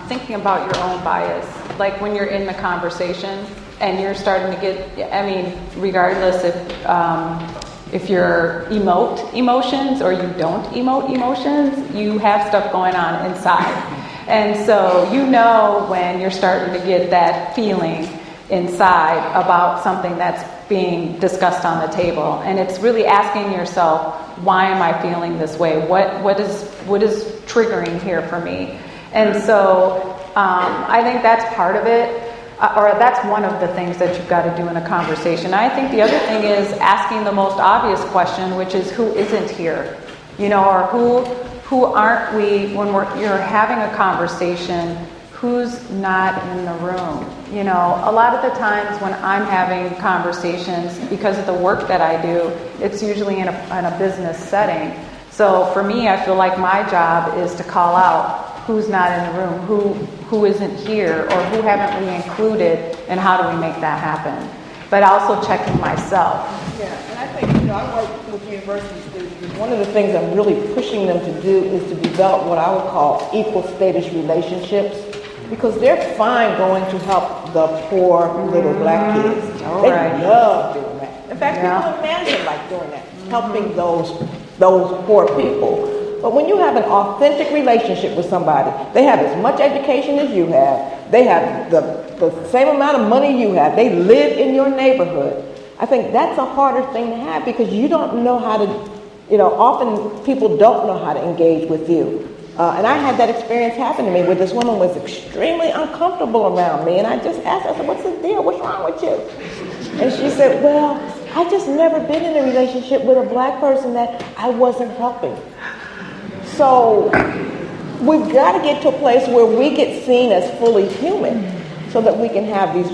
Speaker 10: thinking about your own bias. Like when you're in the conversation and you're starting to get, regardless if you're emote emotions or you don't emote emotions, you have stuff going on inside. And so when you're starting to get that feeling inside about something that's being discussed on the table. And it's really asking yourself, why am I feeling this way? What is triggering here for me? And so I think that's part of it, or that's one of the things that you've got to do in a conversation. I think the other thing is asking the most obvious question, which is who isn't here? Or who aren't we when you're having a conversation, who's not in the room? A lot of the times when I'm having conversations, because of the work that I do, it's usually in a business setting. So for me, I feel like my job is to call out who's not in the room, who isn't here, or who haven't we included, and how do we make that happen? But also checking myself.
Speaker 6: Yeah, and I think, I work with university students, and one of the things I'm really pushing them to do is to develop what I would call equal status relationships, because they're fine going to help the poor little black kids. They love doing that. In fact, people in management like doing that, helping those poor people. But when you have an authentic relationship with somebody, they have as much education as you have, they have the same amount of money you have, they live in your neighborhood. I think that's a harder thing to have, because you don't know how to, often people don't know how to engage with you. And I had that experience happen to me where this woman was extremely uncomfortable around me. And I just asked her, I said, what's the deal? What's wrong with you? And she said, well, I just never been in a relationship with a black person that I wasn't helping. So we've got to get to a place where we get seen as fully human so that we can have these...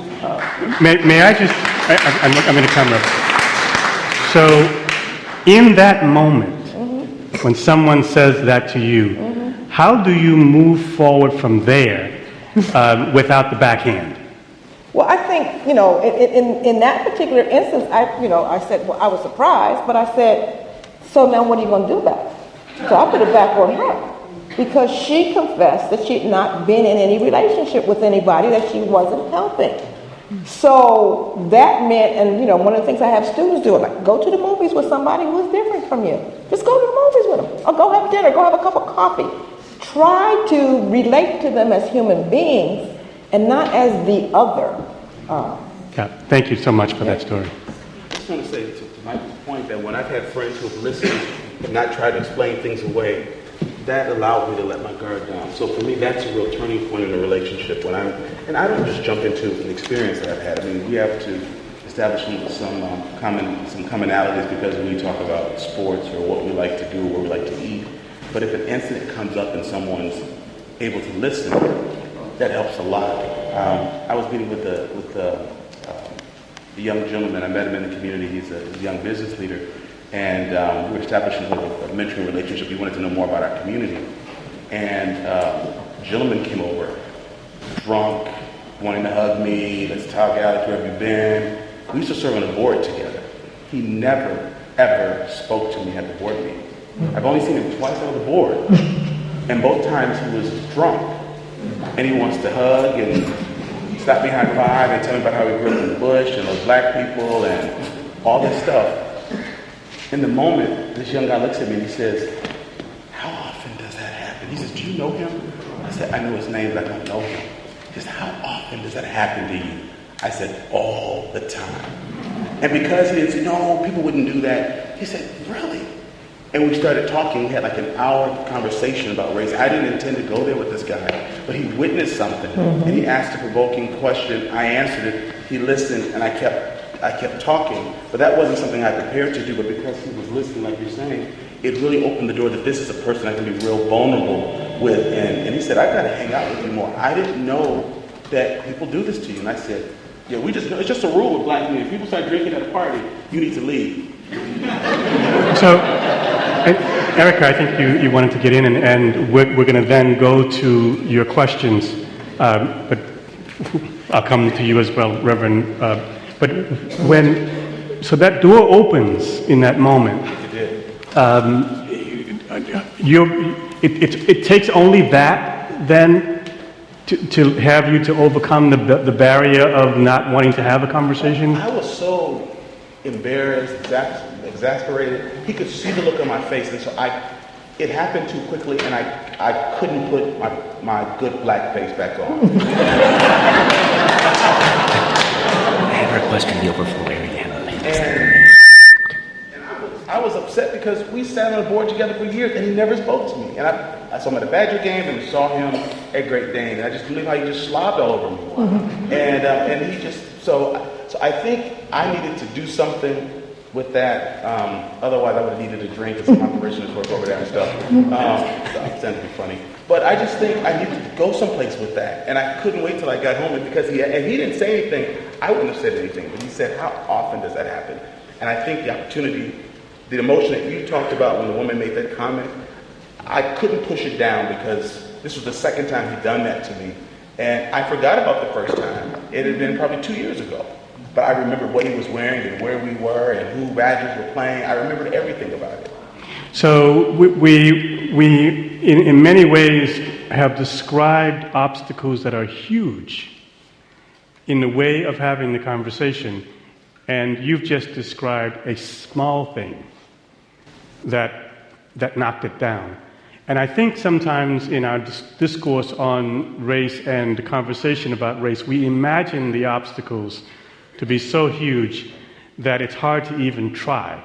Speaker 2: May I just... I'm going to come up. So in that moment, when someone says that to you, how do you move forward from there without the backhand?
Speaker 6: Well, I think, in that particular instance, I said, well, I was surprised, but I said, so now what are you going to do about it? So I put it back on her, because she confessed that she had not been in any relationship with anybody, that she wasn't helping. So that meant, and one of the things I have students do, like go to the movies with somebody who's different from you. Just go to the movies with them, or go have dinner, go have a cup of coffee. Try to relate to them as human beings and not as the other.
Speaker 2: Thank you so much for that story.
Speaker 7: I just want to say to Michael's point that when I've had friends who have listened but not tried to explain things away, that allowed me to let my guard down. So for me, that's a real turning point in a relationship. And I don't just jump into an experience that I've had. We have to establish some commonalities, because when we talk about sports or what we like to do, or what we like to eat. But if an incident comes up and someone's able to listen, that helps a lot. I was meeting with the young gentleman. I met him in the community. He's a young business leader. And we were establishing a mentoring relationship. He wanted to know more about our community. And a gentleman came over, drunk, wanting to hug me. Let's talk, Alex, where have you been? We used to serve on a board together. He never, ever spoke to me at the board meeting. I've only seen him twice on the board. And both times he was drunk. And he wants to hug and slap me high five and tell me about how he grew up in the bush and those black people and all this stuff. In the moment, this young guy looks at me and he says, how often does that happen? He says, do you know him? I said, I know his name, but I don't know him. He says, how often does that happen to you? I said, all the time. And because he didn't say, no, people wouldn't do that, he said, really? And we started talking. We had like an hour conversation about race. I didn't intend to go there with this guy, but he witnessed something, and he asked a provoking question. I answered it. He listened, and I kept talking. But that wasn't something I prepared to do. But because he was listening, like you're saying, it really opened the door that this is a person I can be real vulnerable with. And he said, I've got to hang out with you more. I didn't know that people do this to you. And I said, Yeah, it's just a rule with black men. If people start drinking at a party, you need to leave.
Speaker 2: So, Erica, I think you wanted to get in, and we're going to then go to your questions. But I'll come to you as well, Reverend. But so that door opens in that moment. It takes only that then to have you to overcome the barrier of not wanting to have a conversation.
Speaker 7: I was so embarrassed, exasperated. He could see the look on my face, and so it happened too quickly, and I couldn't put my good black face back on.
Speaker 11: I have a request in the overflow area.
Speaker 7: I was upset because we sat on the board together for years, and he never spoke to me. And I saw him at a Badger game, and saw him at Great Dane, and I just believe how he just slobbed all over me. And he just so I think I needed to do something with that. Otherwise, I would have needed a drink and some operations work over there and stuff. That sounds funny. But I just think I needed to go someplace with that. And I couldn't wait till I got home. And because he didn't say anything, I wouldn't have said anything. But he said, how often does that happen? And I think the opportunity, the emotion that you talked about when the woman made that comment, I couldn't push it down because this was the second time he'd done that to me. And I forgot about the first time. It had been probably 2 years ago. But I remembered what he was wearing and where we were and who Badgers were playing. I remembered everything about it.
Speaker 2: So we in many ways have described obstacles that are huge in the way of having the conversation, and you've just described a small thing that knocked it down. And I think sometimes in our discourse on race and the conversation about race, we imagine the obstacles to be so huge that it's hard to even try.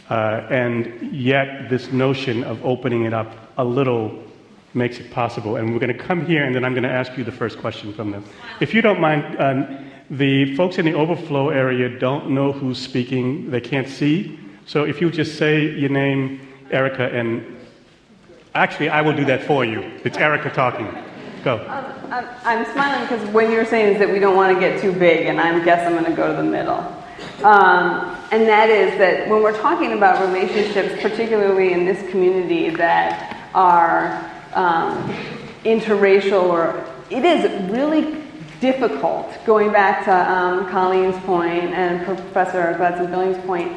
Speaker 2: And yet this notion of opening it up a little makes it possible. And we're going to come here, and then I'm going to ask you the first question from them. If you don't mind, the folks in the overflow area don't know who's speaking. They can't see. So if you just say your name, Erica, and actually I will do that for you. It's Erica talking. Go.
Speaker 9: I'm smiling because what you're saying is that we don't want to get too big, and I guess I'm going to go to the middle. And that is that when we're talking about relationships, particularly in this community that are interracial, it is really difficult, going back to Colleen's point and Professor Ladson-Billings' point,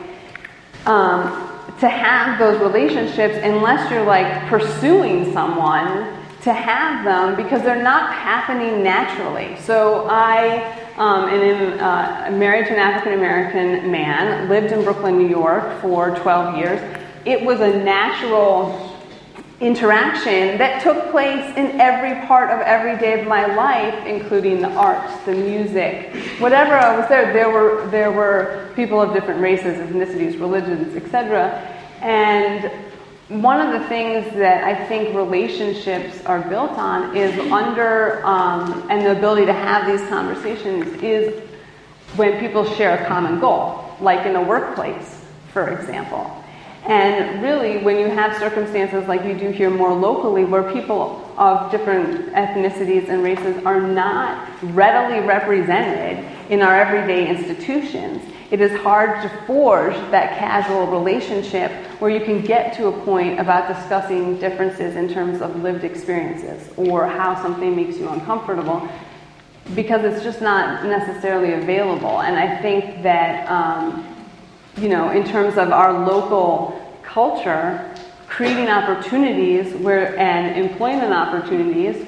Speaker 9: to have those relationships unless you're like pursuing someone to have them, because they're not happening naturally. So I am married to an African-American man, lived in Brooklyn, New York for 12 years. It was a natural interaction that took place in every part of every day of my life, including the arts, the music, whatever I was there. There were people of different races, ethnicities, religions, etc. And one of the things that I think relationships are built on is and the ability to have these conversations is when people share a common goal, like in a workplace, for example. And really, when you have circumstances like you do here more locally, where people of different ethnicities and races are not readily represented in our everyday institutions, it is hard to forge that casual relationship where you can get to a point about discussing differences in terms of lived experiences or how something makes you uncomfortable, because it's just not necessarily available. And I think that in terms of our local culture, creating opportunities and employment opportunities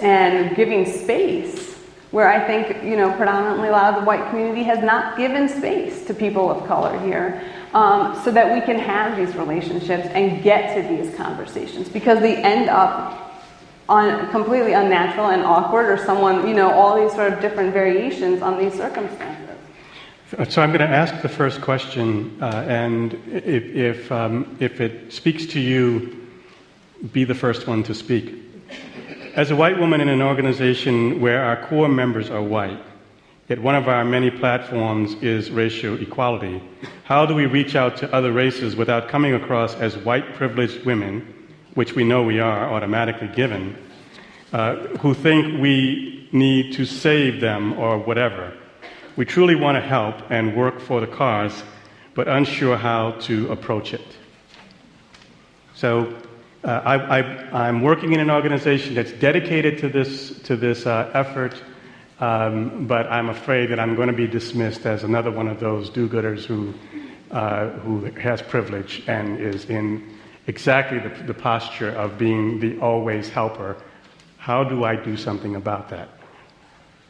Speaker 9: and giving space, where I think, predominantly a lot of the white community has not given space to people of color here, so that we can have these relationships and get to these conversations, because they end up completely unnatural and awkward, or someone, all these sort of different variations on these circumstances.
Speaker 2: So I'm going to ask the first question, and if it speaks to you, be the first one to speak. As a white woman in an organization where our core members are white, yet one of our many platforms is racial equality, how do we reach out to other races without coming across as white privileged women, which we know we are automatically given, who think we need to save them or whatever. We truly want to help and work for the cause, but unsure how to approach it. So I'm working in an organization that's dedicated to this effort, but I'm afraid that I'm going to be dismissed as another one of those do-gooders who has privilege and is in exactly the posture of being the always helper. How do I do something about that?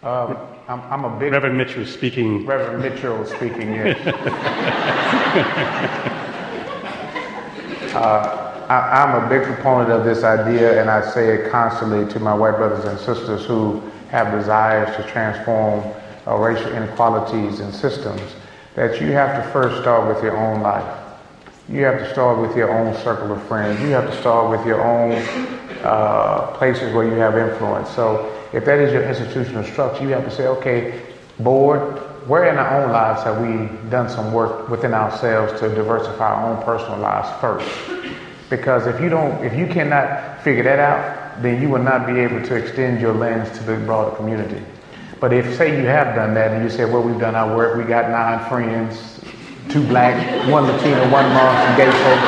Speaker 4: I'm a big...
Speaker 2: Reverend Mitchell speaking.
Speaker 4: Reverend Mitchell speaking, yes. I'm a big proponent of this idea, and I say it constantly to my white brothers and sisters who have desires to transform racial inequalities and systems, that you have to first start with your own life. You have to start with your own circle of friends. You have to start with your own places where you have influence. So if that is your institutional structure, you have to say, okay, board, where in our own lives have we done some work within ourselves to diversify our own personal lives first? Because if you cannot figure that out, then you will not be able to extend your lens to the broader community. But if, say, you have done that and you say, well, we've done our work, we got 9 friends, 2 black, 1 Latino, 1 Muslim, some gay folks,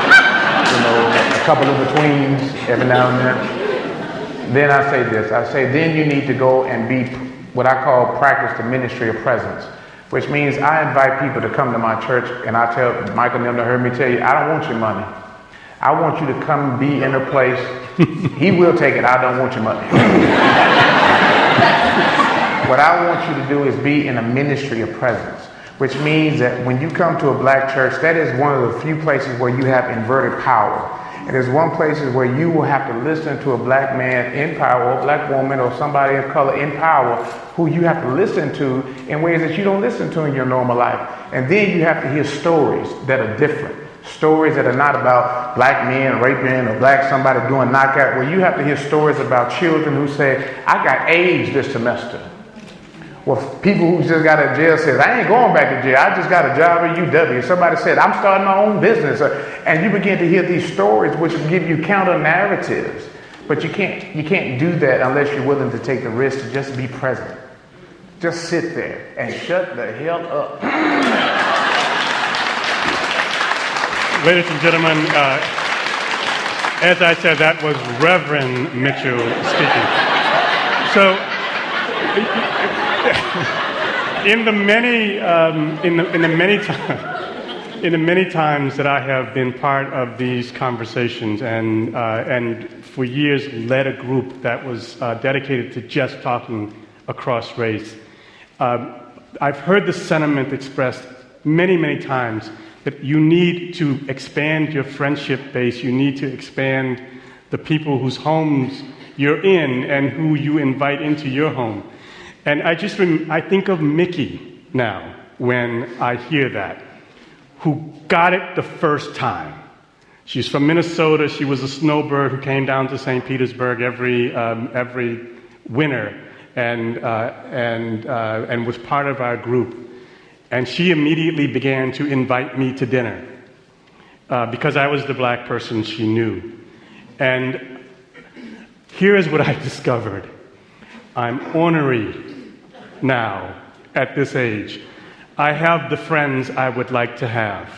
Speaker 4: a couple of betweens every now and then. Then I say this, then you need to go and be what I call practice the ministry of presence, which means I invite people to come to my church, and I tell Michael and them to hear me tell you, I don't want your money. I want you to come be in a place. He will take it. I don't want your money. What I want you to do is be in a ministry of presence, which means that when you come to a black church, that is one of the few places where you have inverted power. It is one place where you will have to listen to a black man in power, or a black woman, or somebody of color in power, who you have to listen to in ways that you don't listen to in your normal life. And then you have to hear stories that are different. Stories that are not about black men raping or black somebody doing knockout, where you have to hear stories about children who say, I got AIDS this semester. Well, people who just got out of jail says, I ain't going back to jail. I just got a job at UW. Somebody said, I'm starting my own business. And you begin to hear these stories which give you counter narratives. But you can't do that unless you're willing to take the risk to just be present. Just sit there and shut the hell up.
Speaker 2: Ladies and gentlemen, as I said, that was Reverend Mitchell speaking. So, in the many times that I have been part of these conversations, and for years led a group that was dedicated to just talking across race, I've heard the sentiment expressed many, many times that you need to expand your friendship base, you need to expand the people whose homes you're in and who you invite into your home. And I think of Mickey now when I hear that, who got it the first time. She's from Minnesota. She was a snowbird who came down to St. Petersburg every winter and was part of our group. And she immediately began to invite me to dinner because I was the black person she knew. And here is what I discovered. I'm ornery now at this age. I have the friends I would like to have.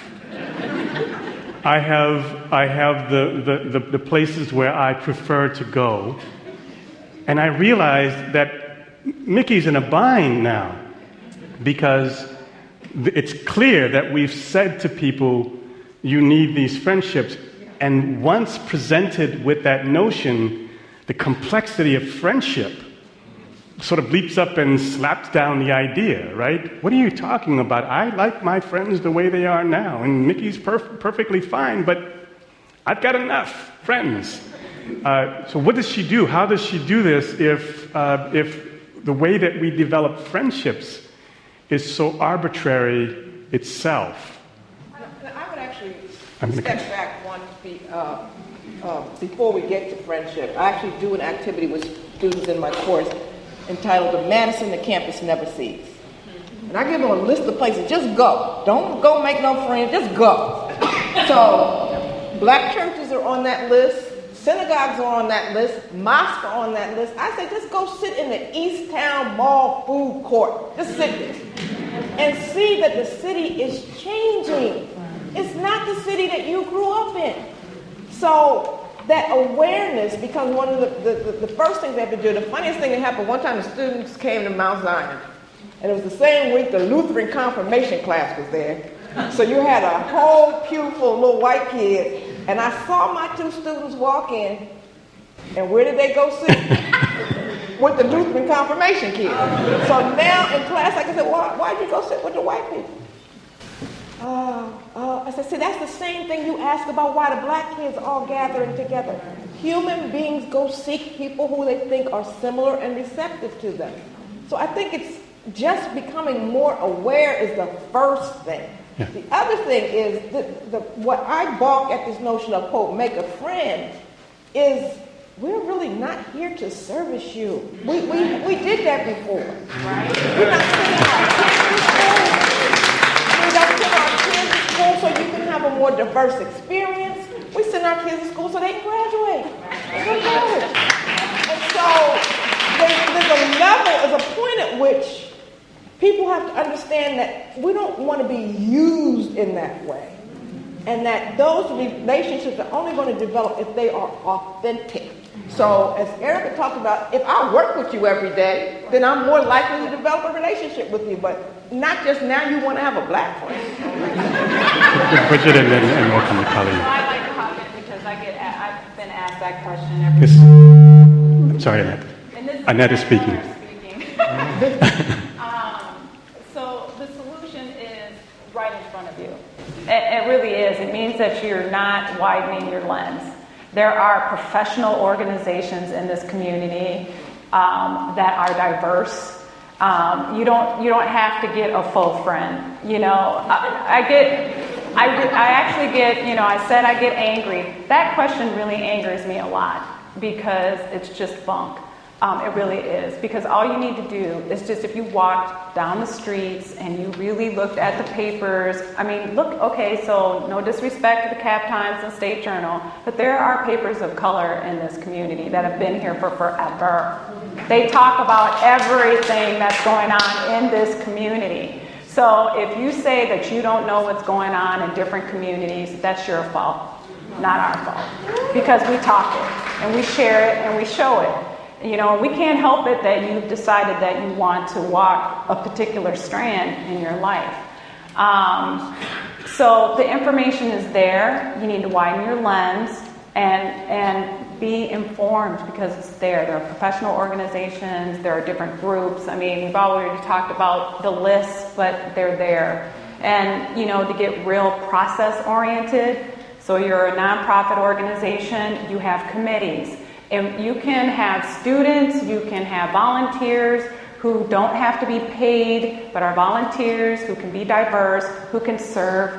Speaker 2: I have the places where I prefer to go. And I realized that Mickey's in a bind now because it's clear that we've said to people, you need these friendships. And once presented with that notion, the complexity of friendship sort of leaps up and slaps down the idea, right? What are you talking about? I like my friends the way they are now, and Mickey's perfectly fine, but I've got enough friends. So what does she do? How does she do this if the way that we develop friendships is so arbitrary itself?
Speaker 6: I would actually step back one before we get to friendship. I actually do an activity with students in my course entitled "The Madison the Campus Never Sees." And I give them a list of places. Just go. Don't go make no friends. Just go. So black churches are on that list. synagogues are on that list, mosques are on that list. I say just go sit in the East Town Mall food court. Just sit there and see that the city is changing. It's not the city that you grew up in. So that awareness becomes one of the first things they have to do. The funniest thing that happened, one time the students came to Mount Zion, and it was the same week the Lutheran confirmation class was there. So you had a whole pew full of little white kids, and I saw my two students walk in, and where did they go sit? With the Lutheran confirmation kids. So now in class, like I said, why'd you go sit with the white people? I said, see, that's the same thing you ask about why the black kids are all gathering together. Human beings go seek people who they think are similar and receptive to them. So I think it's just becoming more aware is the first thing. Yeah. The other thing is, what I balk at this notion of, quote, make a friend, is we're really not here to service you. We did that before. Right? We're not sending our kids to school. We don't send our kids to school so you can have a more diverse experience. We send our kids to school so they can graduate. And so there's a level, there's a point at which people have to understand that we don't want to be used in that way. And that those relationships are only going to develop if they are authentic. So as Erica talked about, if I work with you every day, then I'm more likely to develop a relationship with you. But not just now you want to have a black friend.
Speaker 2: Bridget and welcome to Colleen.
Speaker 10: I like to hop in because I've been asked that question every time.
Speaker 2: I'm sorry, Annette. Annette is speaking.
Speaker 10: So the solution is right in front of you. It really is. It means that you're not widening your lens. There are professional organizations in this community that are diverse. You don't have to get a full friend. You know, I actually get, I said I get angry. That question really angers me a lot because it's just bunk. It really is, because all you need to do is just, if you walked down the streets and you really looked at the papers, so no disrespect to the Cap Times and State Journal, but there are papers of color in this community that have been here for forever. They talk about everything that's going on in this community. So if you say that you don't know what's going on in different communities, that's your fault, not our fault, because we talk it and we share it and we show it. We can't help it that you've decided that you want to walk a particular strand in your life. So the information is there. You need to widen your lens and be informed because it's there. There are professional organizations. There are different groups. We've already talked about the lists, but they're there. And, to get real process-oriented. So you're a nonprofit organization. You have committees. And you can have students, you can have volunteers who don't have to be paid, but are volunteers who can be diverse, who can serve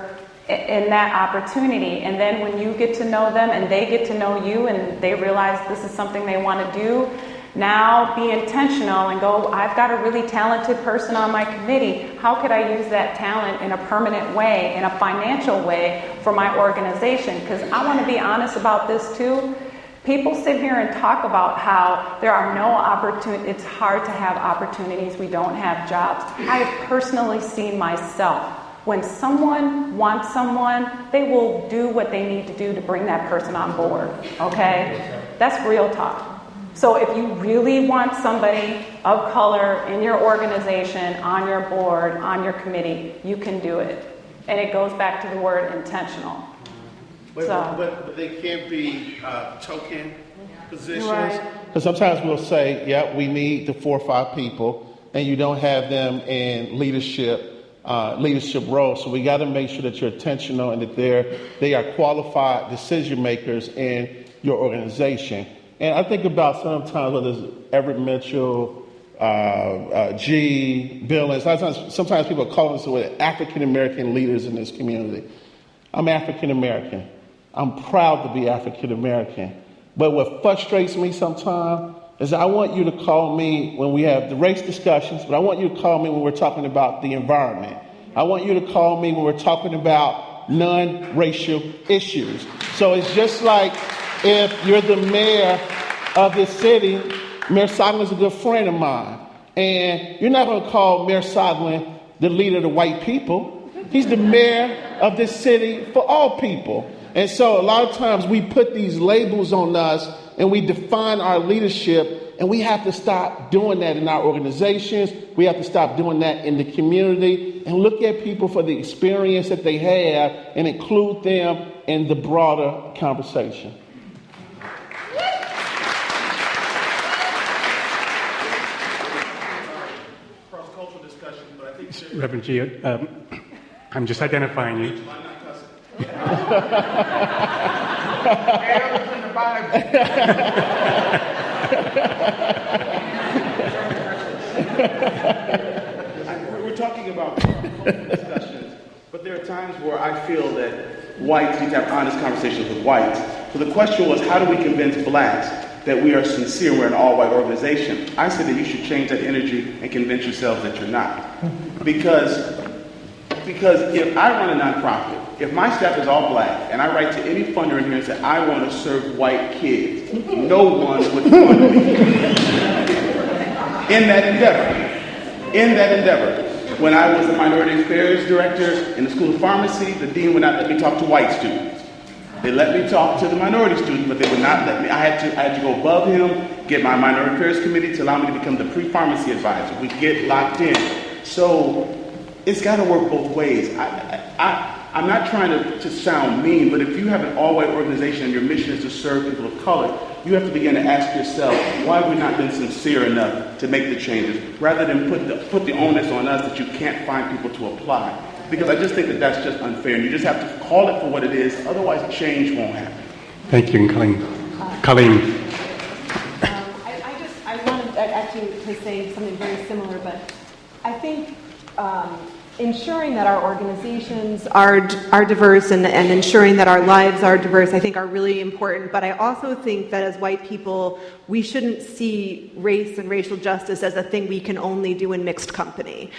Speaker 10: in that opportunity. And then when you get to know them and they get to know you and they realize this is something they want to do, now be intentional and go, I've got a really talented person on my committee. How could I use that talent in a permanent way, in a financial way for my organization? Because I want to be honest about this too. People sit here and talk about how there are no opportunities, it's hard to have opportunities, we don't have jobs. I have personally seen myself, when someone wants someone, they will do what they need to do to bring that person on board, okay? That's real talk. So if you really want somebody of color in your organization, on your board, on your committee, you can do it. And it goes back to the word intentional.
Speaker 3: But they can't be token positions.
Speaker 6: Right.
Speaker 3: Because sometimes we'll say, we need the 4 or 5 people, and you don't have them in leadership roles. So we got to make sure that you're intentional and that they are qualified decision makers in your organization. And I think about sometimes whether it's Everett Mitchell, G. Billings. Sometimes people call us African American leaders in this community. I'm African American. I'm proud to be African American. But what frustrates me sometimes is I want you to call me when we have the race discussions, but I want you to call me when we're talking about the environment. I want you to call me when we're talking about non-racial issues. So it's just like if you're the mayor of this city, Mayor Soglin is a good friend of mine. And you're not going to call Mayor Soglin the leader of the white people. He's the mayor of this city for all people. And so a lot of times we put these labels on us and we define our leadership, and we have to stop doing that in our organizations. We have to stop doing that in the community and look at people for the experience that they have and include them in the broader conversation.
Speaker 7: Cross-cultural discussion, but I think
Speaker 2: Reverend G, I'm just identifying you.
Speaker 7: We're talking about discussions, but there are times where I feel that whites need to have honest conversations with whites. So the question was, how do we convince blacks that we are sincere, we're an all-white organization? I said that you should change that energy and convince yourselves that you're not. Because if I run a nonprofit, if my staff is all black, and I write to any funder in here and say, I want to serve white kids, no one would fund me. In that endeavor, when I was the Minority Affairs Director in the School of Pharmacy, the dean would not let me talk to white students. They let me talk to the minority students, but they would not let me. I had to go above him, get my Minority Affairs Committee to allow me to become the pre-pharmacy advisor. We get locked in. So it's got to work both ways. I'm not trying to sound mean, but if you have an all-white organization and your mission is to serve people of color, you have to begin to ask yourself, why have we not been sincere enough to make the changes, rather than put the onus on us that you can't find people to apply. Because I just think that that's just unfair, and you just have to call it for what it is, otherwise change won't happen.
Speaker 2: Thank you, Colleen.
Speaker 8: I wanted actually to say something very similar, but I think ensuring that our organizations are diverse and ensuring that our lives are diverse, I think, are really important. But I also think that as white people, we shouldn't see race and racial justice as a thing we can only do in mixed company.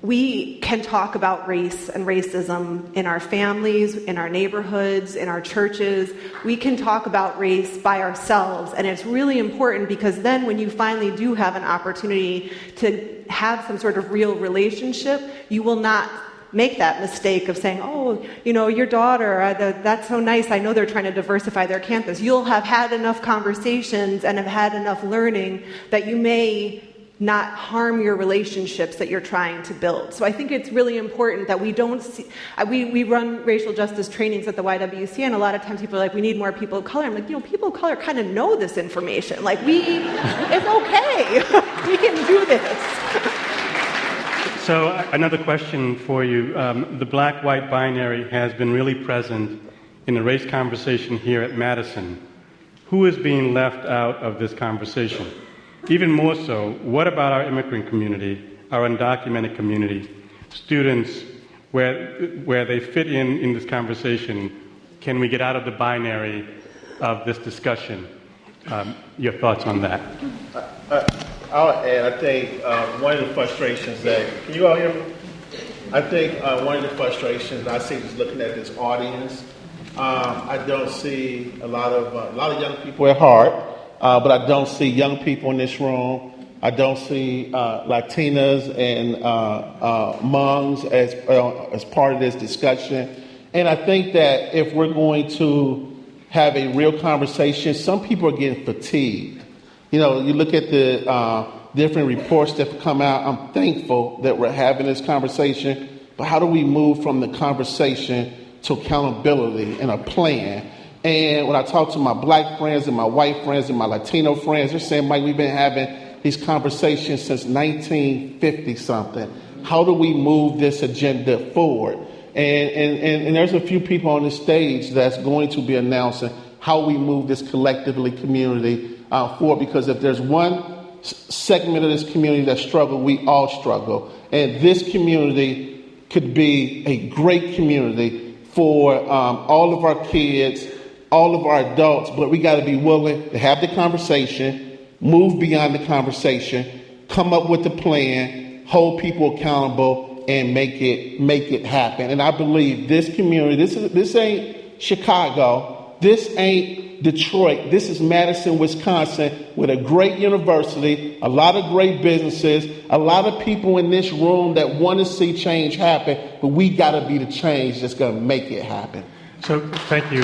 Speaker 8: We can talk about race and racism in our families, in our neighborhoods, in our churches. We can talk about race by ourselves, and it's really important because then when you finally do have an opportunity to have some sort of real relationship, you will not make that mistake of saying, oh, your daughter, that's so nice, I know they're trying to diversify their campus. You'll have had enough conversations and have had enough learning that you may not harm your relationships that you're trying to build. So I think it's really important that we don't see, we run racial justice trainings at the YWCA, and a lot of times people are like, we need more people of color. I'm like, people of color kind of know this information. Like, it's okay. We can do this.
Speaker 2: So another question for you. The black-white binary has been really present in the race conversation here at Madison. Who is being left out of this conversation? Even more so, what about our immigrant community, our undocumented community, students, where they fit in this conversation? Can we get out of the binary of this discussion? Your thoughts on that?
Speaker 3: I'll add, I think one of the frustrations can you all hear me? I think one of the frustrations I see just looking at this audience, I don't see a lot of young people at heart. But I don't see young people in this room. I don't see Latinas and Hmongs as part of this discussion. And I think that if we're going to have a real conversation, some people are getting fatigued. You look at the different reports that come out. I'm thankful that we're having this conversation. But how do we move from the conversation to accountability and a plan? And when I talk to my black friends and my white friends and my Latino friends, they're saying, Mike, we've been having these conversations since 1950-something. How do we move this agenda forward? And there's a few people on the stage that's going to be announcing how we move this collectively community forward. Because if there's one segment of this community that struggle, we all struggle. And this community could be a great community for all of our kids, all of our adults, but we got to be willing to have the conversation, move beyond the conversation, come up with a plan, hold people accountable, and make it happen. And I believe this community, this ain't Chicago, this ain't Detroit. This is Madison, Wisconsin, with a great university, a lot of great businesses, a lot of people in this room that want to see change happen, but we got to be the change that's going to make it happen.
Speaker 2: So, thank you.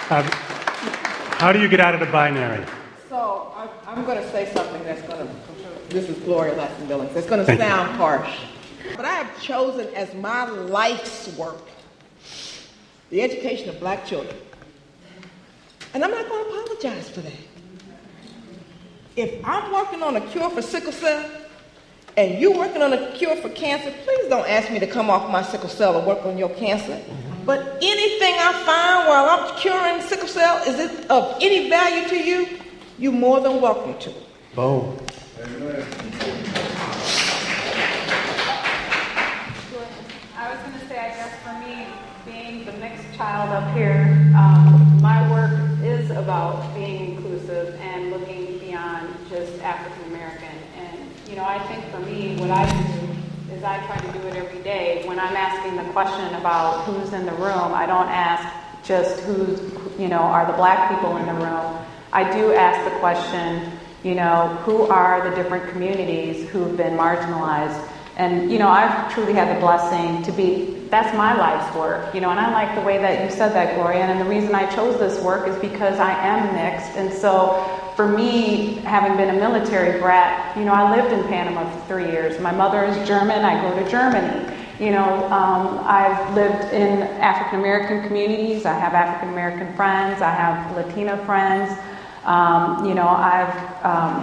Speaker 2: How do you get out of the binary?
Speaker 6: So, I'm going to say something that's going to, this is Gloria Ladson-Billings, that's going to sound harsh. But I have chosen as my life's work the education of black children. And I'm not going to apologize for that. If I'm working on a cure for sickle cell and you're working on a cure for cancer, please don't ask me to come off my sickle cell or work on your cancer. But anything I find while I'm curing sickle cell, is it of any value to you? You're more than welcome to.
Speaker 3: Boom.
Speaker 10: I was going to say, I guess for me, being the mixed child up here, my work is about being inclusive and looking beyond just African American. And, you know, I think for me, what I do is I try to do it every day. When I'm asking the question about who's in the room, I don't ask just who's, you know, are the black people in the room. I do ask the question, you know, who are the different communities who've been marginalized? And, you know, I've truly had the blessing to be, that's my life's work, you know, and I like the way that you said that, Gloria, and the reason I chose this work is because I am mixed, and so for me, having been a military brat, you know, I lived in Panama for 3 years. My mother is German, I go to Germany. You know, I've lived in African American communities, I have African American friends, I have Latina friends. You know, I've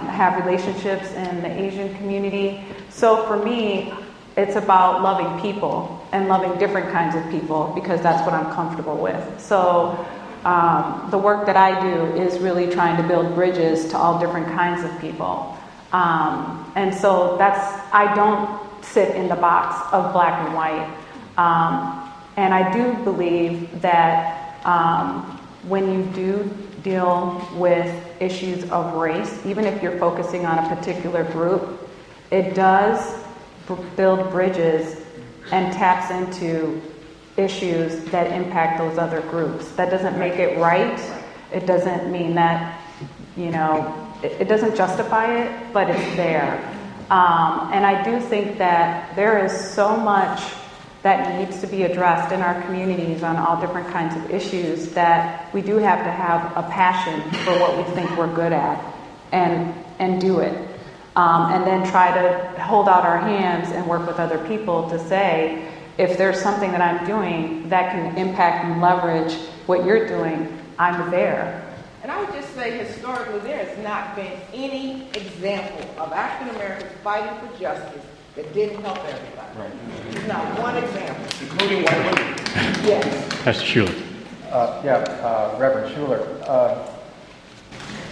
Speaker 10: have relationships in the Asian community. So for me, it's about loving people and loving different kinds of people because that's what I'm comfortable with. So the work that I do is really trying to build bridges to all different kinds of people. And so I don't sit in the box of black and white. And I do believe that when you do deal with issues of race, even if you're focusing on a particular group, it does build bridges and taps into issues that impact those other groups. That doesn't make it right. It doesn't mean that, you know, it doesn't justify it, but it's there. And I do think that there is so much that needs to be addressed in our communities on all different kinds of issues that we do have to have a passion for what we think we're good at and do it. And then try to hold out our hands and work with other people to say, if there's something that I'm doing that can impact and leverage what you're doing, I'm there.
Speaker 6: And I would just say historically there has not been any example of African Americans fighting for justice that didn't help everybody. Right. Not one example.
Speaker 7: Including white women.
Speaker 6: Yes.
Speaker 2: That's Schuler.
Speaker 5: Reverend Schuler.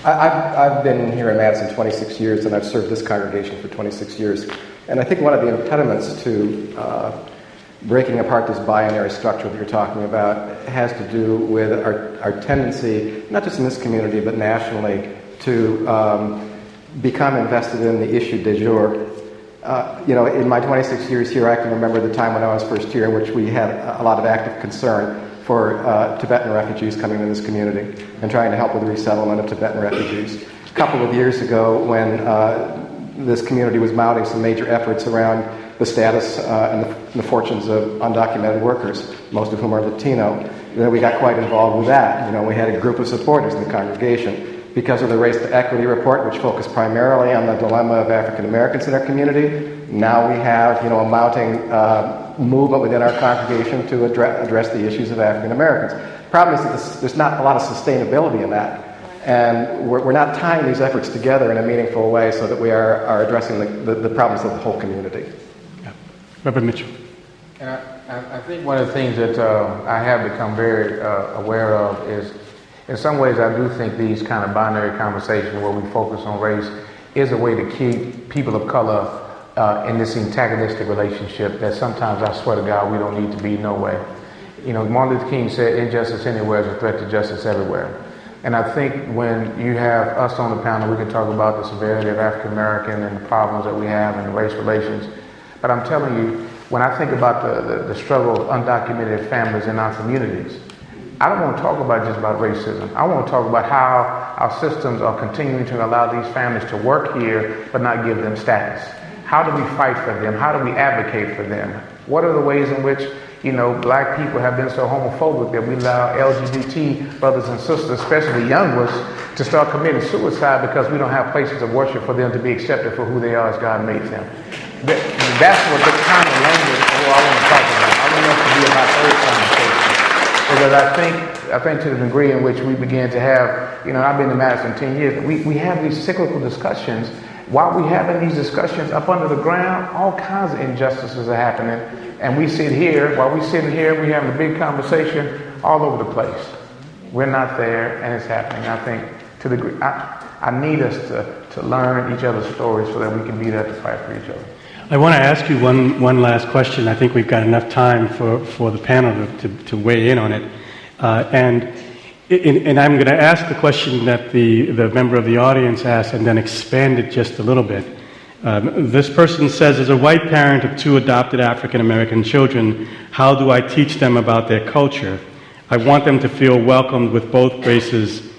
Speaker 5: I've been here in Madison 26 years, and I've served this congregation for 26 years. And I think one of the impediments to breaking apart this binary structure that you're talking about has to do with our tendency, not just in this community, but nationally, to become invested in the issue du jour. You know, in my 26 years here, I can remember the time when I was first here in which we had a lot of active concern for Tibetan refugees coming into this community and trying to help with the resettlement of Tibetan refugees. A couple of years ago, when this community was mounting some major efforts around the status and the fortunes of undocumented workers, most of whom are Latino, we got quite involved with that. You know, we had a group of supporters in the congregation. Because of the Race to Equity report, which focused primarily on the dilemma of African Americans in our community, now we have, you know, a mounting movement within our congregation to address the issues of African Americans. The problem is that there's not a lot of sustainability in that, and we're not tying these efforts together in a meaningful way so that we are addressing the problems of the whole community.
Speaker 2: Yeah. Reverend Mitchell.
Speaker 4: And I think one of the things that I have become very aware of is, in some ways, I do think these kind of binary conversations where we focus on race is a way to keep people of color in this antagonistic relationship that sometimes, I swear to God, we don't need to be no way. You know, Martin Luther King said, injustice anywhere is a threat to justice everywhere. And I think when you have us on the panel, we can talk about the severity of African American and the problems that we have in race relations. But I'm telling you, when I think about the struggle of undocumented families in our communities, I don't want to talk about just about racism. I want to talk about how our systems are continuing to allow these families to work here but not give them status. How do we fight for them? How do we advocate for them? What are the ways in which, black people have been so homophobic that we allow LGBT brothers and sisters, especially young ones, to start committing suicide because we don't have places of worship for them to be accepted for who they are as God made them? That's what the kind of language I want to talk about. I want us to be about those conversations. Because I think to the degree in which we begin to have, I've been in Madison 10 years, we have these cyclical discussions. While we're having these discussions up under the ground, all kinds of injustices are happening. And we sit here, while we're sitting here, we're having a big conversation all over the place. We're not there, and it's happening. I think to the degree, I need us to learn each other's stories so that we can be there to fight for each other.
Speaker 2: I want to ask you one last question. I think we've got enough time for the panel to weigh in on it. And I'm going to ask the question that the member of the audience asked and then expand it just a little bit. This person says, as a white parent of 2 adopted African-American children, how do I teach them about their culture? I want them to feel welcomed with both races.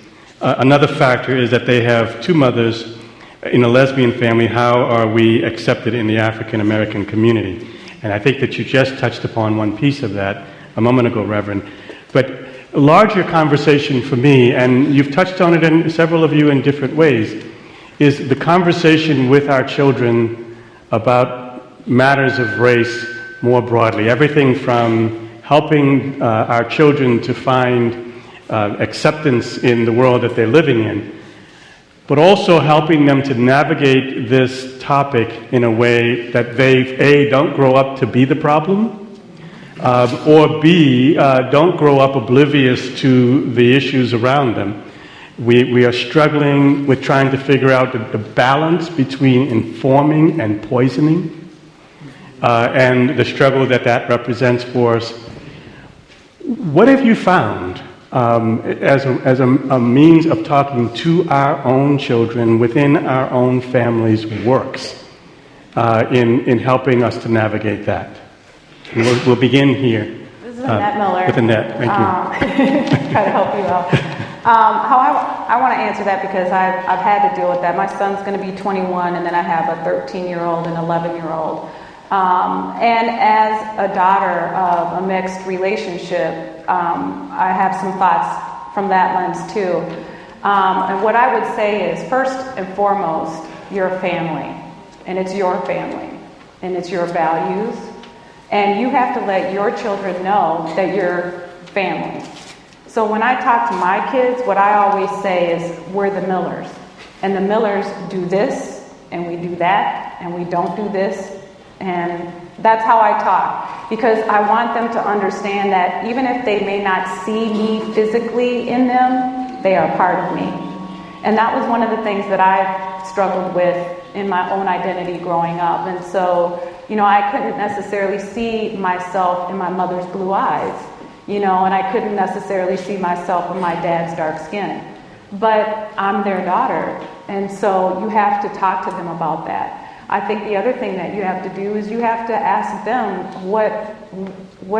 Speaker 2: Another factor is that they have 2 mothers in a lesbian family. How are we accepted in the African-American community? And I think that you just touched upon one piece of that a moment ago, Reverend. But a larger conversation for me, and you've touched on it in several of you in different ways, is the conversation with our children about matters of race more broadly. Everything from helping our children to find acceptance in the world that they're living in, but also helping them to navigate this topic in a way that they, A, don't grow up to be the problem, or B, don't grow up oblivious to the issues around them. We are struggling with trying to figure out the balance between informing and poisoning, and the struggle that represents for us. What have you found as a means of talking to our own children within our own families works in helping us to navigate that? We'll begin here.
Speaker 10: This is Annette Miller.
Speaker 2: With Annette, thank you.
Speaker 10: Try to help you out. How I want to answer that because I've had to deal with that. My son's going to be 21, and then I have a 13-year-old and 11-year-old. And as a daughter of a mixed relationship, I have some thoughts from that lens too. And what I would say is, first and foremost, you're a family, and it's your family, and it's your values. And you have to let your children know that you're family. So when I talk to my kids, what I always say is, we're the Millers. And the Millers do this, and we do that, and we don't do this. And that's how I talk. Because I want them to understand that even if they may not see me physically in them, they are part of me. And that was one of the things that I struggled with in my own identity growing up. And so, I couldn't necessarily see myself in my mother's blue eyes, and I couldn't necessarily see myself in my dad's dark skin. But I'm their daughter, and so you have to talk to them about that. I think the other thing that you have to do is you have to ask them what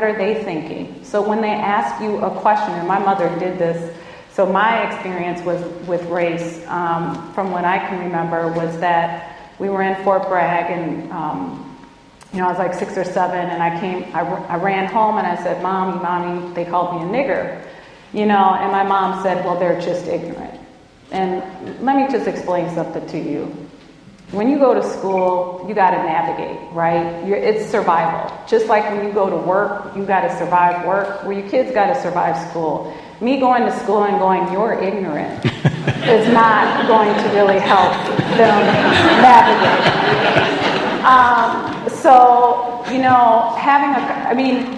Speaker 10: are they thinking. So when they ask you a question, and my mother did this, so my experience with race, from what I can remember, was that we were in Fort Bragg, and I was like 6 or 7, and I ran home and I said, Mommy, they called me a nigger, and my mom said, well, they're just ignorant. And let me just explain something to you. When you go to school, you got to navigate, right? It's survival. Just like when you go to work, you got to survive work. Well, your kids got to survive school. Me going to school and going, you're ignorant, is not going to really help them navigate.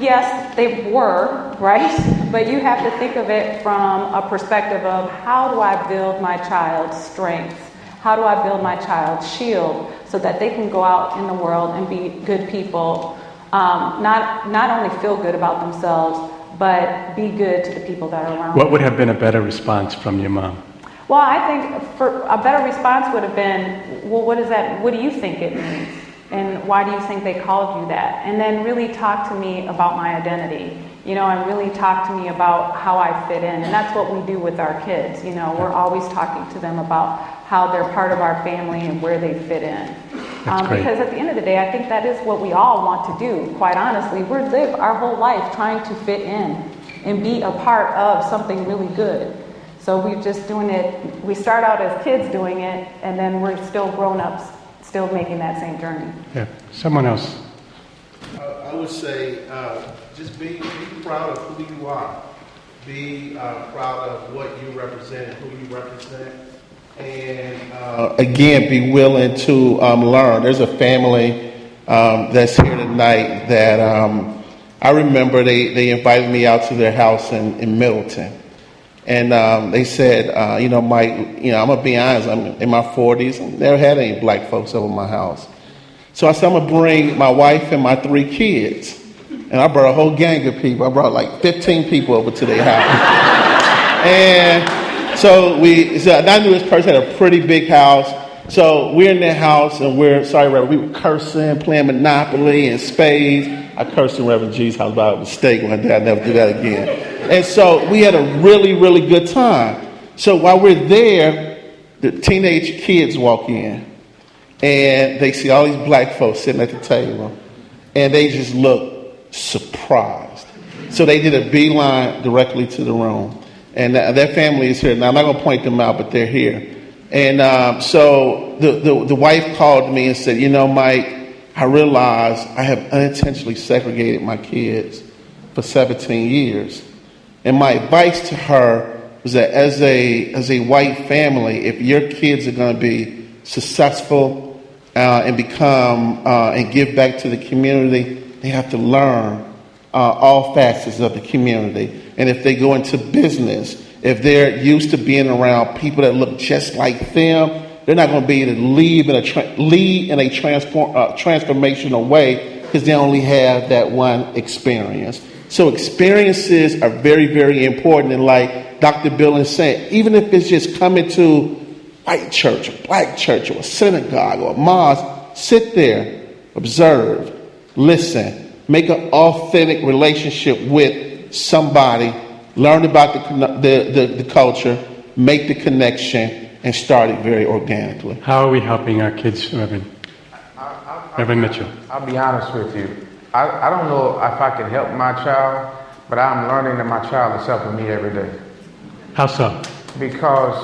Speaker 10: Yes, they were, right? But you have to think of it from a perspective of, how do I build my child's strength? How do I build my child's shield so that they can go out in the world and be good people, not only feel good about themselves, but be good to the people that are around
Speaker 2: What would
Speaker 10: them.
Speaker 2: have been a better response from your mom?
Speaker 10: Well, I think for a better response would have been, well, what is that? What do you think it means? And why do you think they called you that? And then really talk to me about my identity. and really talk to me about how I fit in. And that's what we do with our kids. We're always talking to them about how they're part of our family and where they fit in. Because at the end of the day, I think that is what we all want to do, quite honestly. We live our whole life trying to fit in and be a part of something really good. So we're just doing it. We start out as kids doing it, and then we're still grown-ups, still making that same journey.
Speaker 2: Yeah, someone else.
Speaker 3: I would say just be proud of who you are. Be proud of what you represent and who you represent. And again, be willing to learn. There's a family that's here tonight that I remember they invited me out to their house in Middleton. And they said, Mike, I'm going to be honest, I'm in my 40s. I never had any black folks over my house. So I said, I'm going to bring my wife and my 3 kids. And I brought a whole gang of people. I brought like 15 people over to their house. And so I knew this person had a pretty big house. So we're in their house and we were cursing, playing Monopoly and spades. I cursed in Reverend G's house by mistake one day. I'd never do that again. And so we had a really, really good time. So while we're there, the teenage kids walk in and they see all these black folks sitting at the table and they just look surprised. So they did a beeline directly to the room. And their family is here. Now, I'm not going to point them out, but they're here. And so the wife called me and said, Mike, I realized I have unintentionally segregated my kids for 17 years. And my advice to her was that as a white family, if your kids are going to be successful and become and give back to the community, they have to learn all facets of the community. And if they go into business, if they're used to being around people that look just like them, they're not going to be able to lead in a transformational way because they only have that one experience. So experiences are very, very important. And like Dr. Billings said, even if it's just coming to white church, or black church, or a synagogue, or a mosque, sit there, observe, listen, make an authentic relationship with somebody, learn about the culture, make the connection, and start it very organically.
Speaker 2: How are we helping our kids, Reverend Mitchell?
Speaker 4: I'll be honest with you. I don't know if I can help my child, but I'm learning that my child is helping me every day.
Speaker 2: How so?
Speaker 4: Because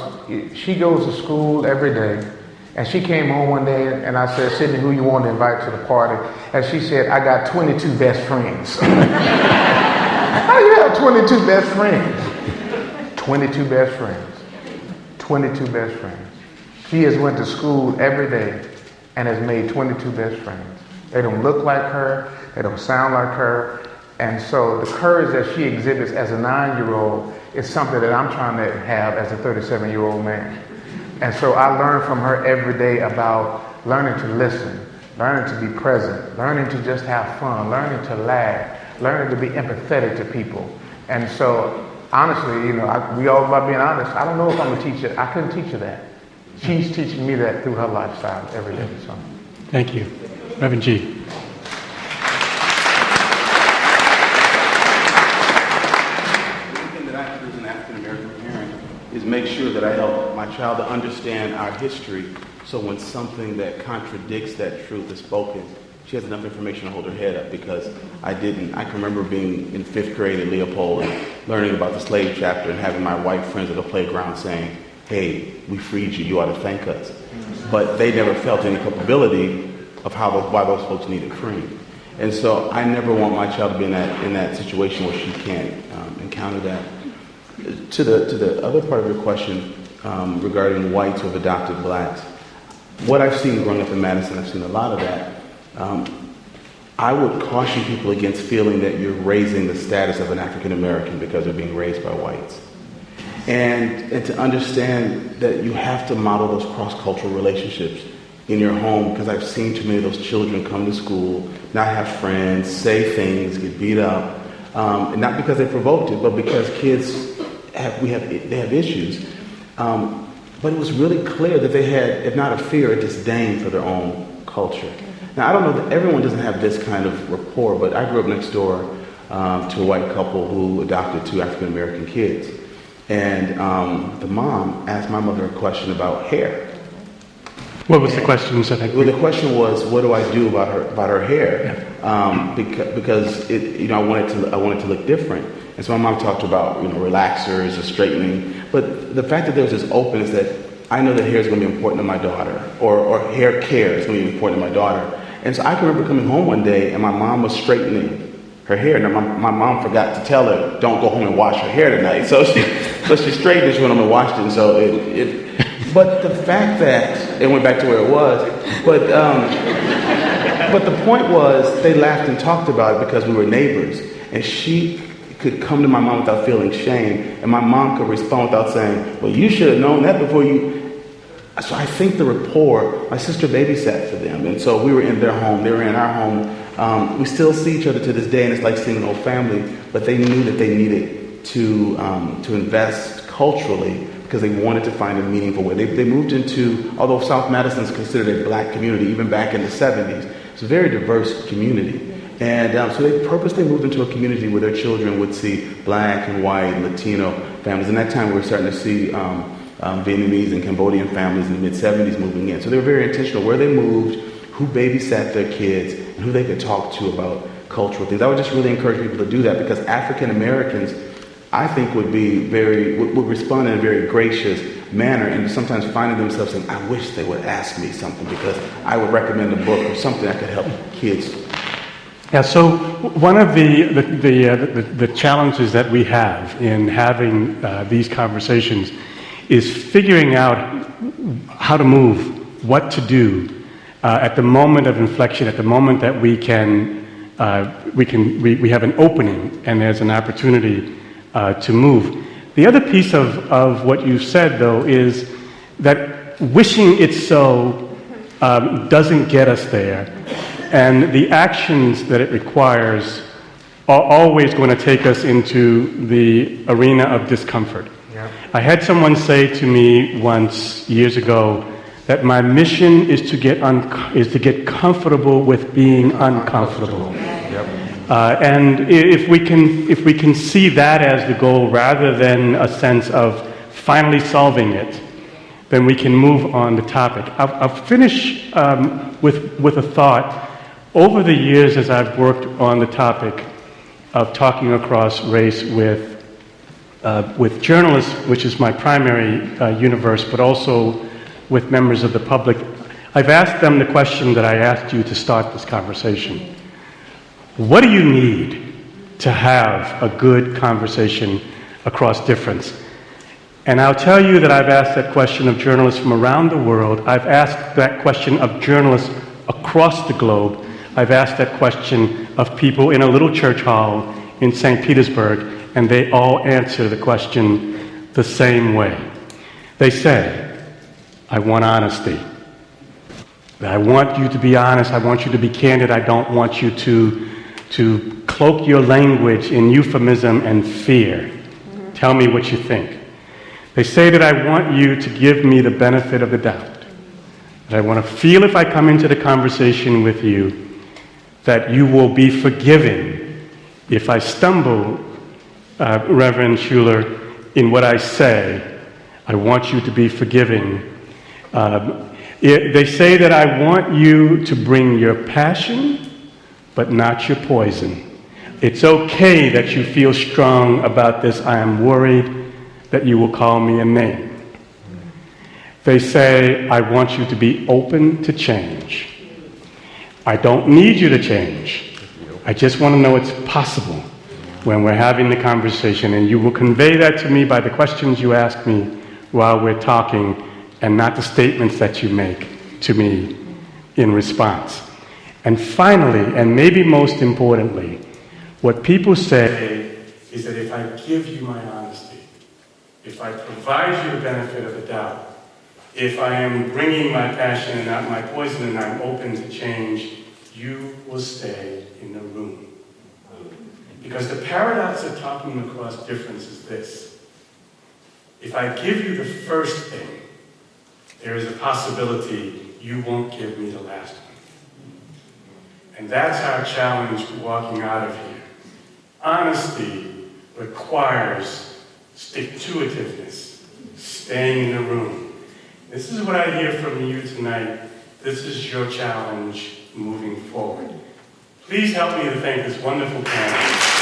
Speaker 4: she goes to school every day, and she came home one day, and I said, Sydney, who you want to invite to the party? And she said, I got 22 best friends. How do you have 22 best friends? 22 best friends. 22 best friends. She has went to school every day and has made 22 best friends. They don't look like her. They don't sound like her. And so the courage that she exhibits as a 9-year-old is something that I'm trying to have as a 37-year-old man. And so I learn from her every day about learning to listen, learning to be present, learning to just have fun, learning to laugh, learning to be empathetic to people. And so honestly, we all about being honest. I don't know if I'm a teacher. I couldn't teach her that. She's teaching me that through her lifestyle every day. So,
Speaker 2: thank you, Reverend G.
Speaker 7: Is make sure that I help my child to understand our history, so when something that contradicts that truth is spoken, she has enough information to hold her head up, because I didn't. I can remember being in 5th grade at Leopold and learning about the slave chapter and having my white friends at the playground saying, hey, we freed you, you ought to thank us. But they never felt any culpability of why those folks needed freeing. And so I never want my child to be in that situation where she can't encounter that. To the other part of your question regarding whites who have adopted blacks, what I've seen growing up in Madison, I've seen a lot of that. I would caution people against feeling that you're raising the status of an African American because they're being raised by whites. And to understand that you have to model those cross-cultural relationships in your home, because I've seen too many of those children come to school, not have friends, say things, get beat up, and not because they provoked it, but because kids they have issues. But it was really clear that they had, if not a fear, a disdain for their own culture. Now, I don't know that everyone doesn't have this kind of rapport, but I grew up next door to a white couple who adopted 2 African American kids. And the mom asked my mother a question about hair.
Speaker 2: What was the question?
Speaker 7: Well, the question was, what do I do about her hair? Because I wanted to look different. And so my mom talked about relaxers or straightening. But the fact that there was this openness that I know that hair is going to be important to my daughter, or hair care is going to be important to my daughter. And so I can remember coming home one day and my mom was straightening her hair. Now my mom forgot to tell her, don't go home and wash her hair tonight. So she straightened it, she went home and washed it. And so but the fact that it went back to where it was, but the point was they laughed and talked about it because we were neighbors, and she could come to my mom without feeling shame, and my mom could respond without saying, well, you should have known that before you. So I think the rapport, my sister babysat for them, and so we were in their home, they were in our home. We still see each other to this day, and it's like seeing an old family, but they knew that they needed to invest culturally because they wanted to find a meaningful way. They moved into, although South Madison is considered a black community, even back in the 70s, it's a very diverse community. And so they purposely moved into a community where their children would see black and white, Latino families. And that time we were starting to see Vietnamese and Cambodian families in the mid-70s moving in. So they were very intentional where they moved, who babysat their kids, and who they could talk to about cultural things. I would just really encourage people to do that because African Americans, I think, would respond in a very gracious manner and sometimes finding themselves saying, I wish they would ask me something because I would recommend a book or something that could help kids.
Speaker 2: Yeah, so one of the challenges that we have in having these conversations is figuring out how to move, what to do at the moment of inflection, at the moment that we have an opening and there's an opportunity to move. The other piece of what you said, though, is that wishing it so doesn't get us there. And the actions that it requires are always going to take us into the arena of discomfort. Yeah. I had someone say to me once, years ago, that my mission is to get comfortable with being uncomfortable. Yep. And if we can see that as the goal rather than a sense of finally solving it, then we can move on the topic. I'll finish with a thought. Over the years, as I've worked on the topic of talking across race with journalists, which is my primary universe, but also with members of the public, I've asked them the question that I asked you to start this conversation. What do you need to have a good conversation across difference? And I'll tell you that I've asked that question of journalists from around the world. I've asked that question of journalists across the globe. I've asked that question of people in a little church hall in St. Petersburg, and they all answer the question the same way. They say, I want honesty. I want you to be honest. I want you to be candid. I don't want you to cloak your language in euphemism and fear. Tell me what you think. They say that I want you to give me the benefit of the doubt. That I want to feel if I come into the conversation with you that you will be forgiving if I stumble, Reverend Schuler, in what I say. I want you to be forgiving. They say that I want you to bring your passion, but not your poison. It's okay that you feel strong about this. I am worried that you will call me a name. They say, I want you to be open to change. I don't need you to change. I just want to know it's possible when we're having the conversation, and you will convey that to me by the questions you ask me while we're talking and not the statements that you make to me in response. And finally, and maybe most importantly, what people say is that if I give you my honesty, if I provide you the benefit of the doubt, if I am bringing my passion and not my poison and I'm open to change, you will stay in the room. Because the paradox of talking across difference is this. If I give you the first thing, there is a possibility you won't give me the last one. And that's our challenge walking out of here. Honesty requires stick-to-itiveness, staying in the room. This is what I hear from you tonight. This is your challenge moving forward. Please help me to thank this wonderful panel.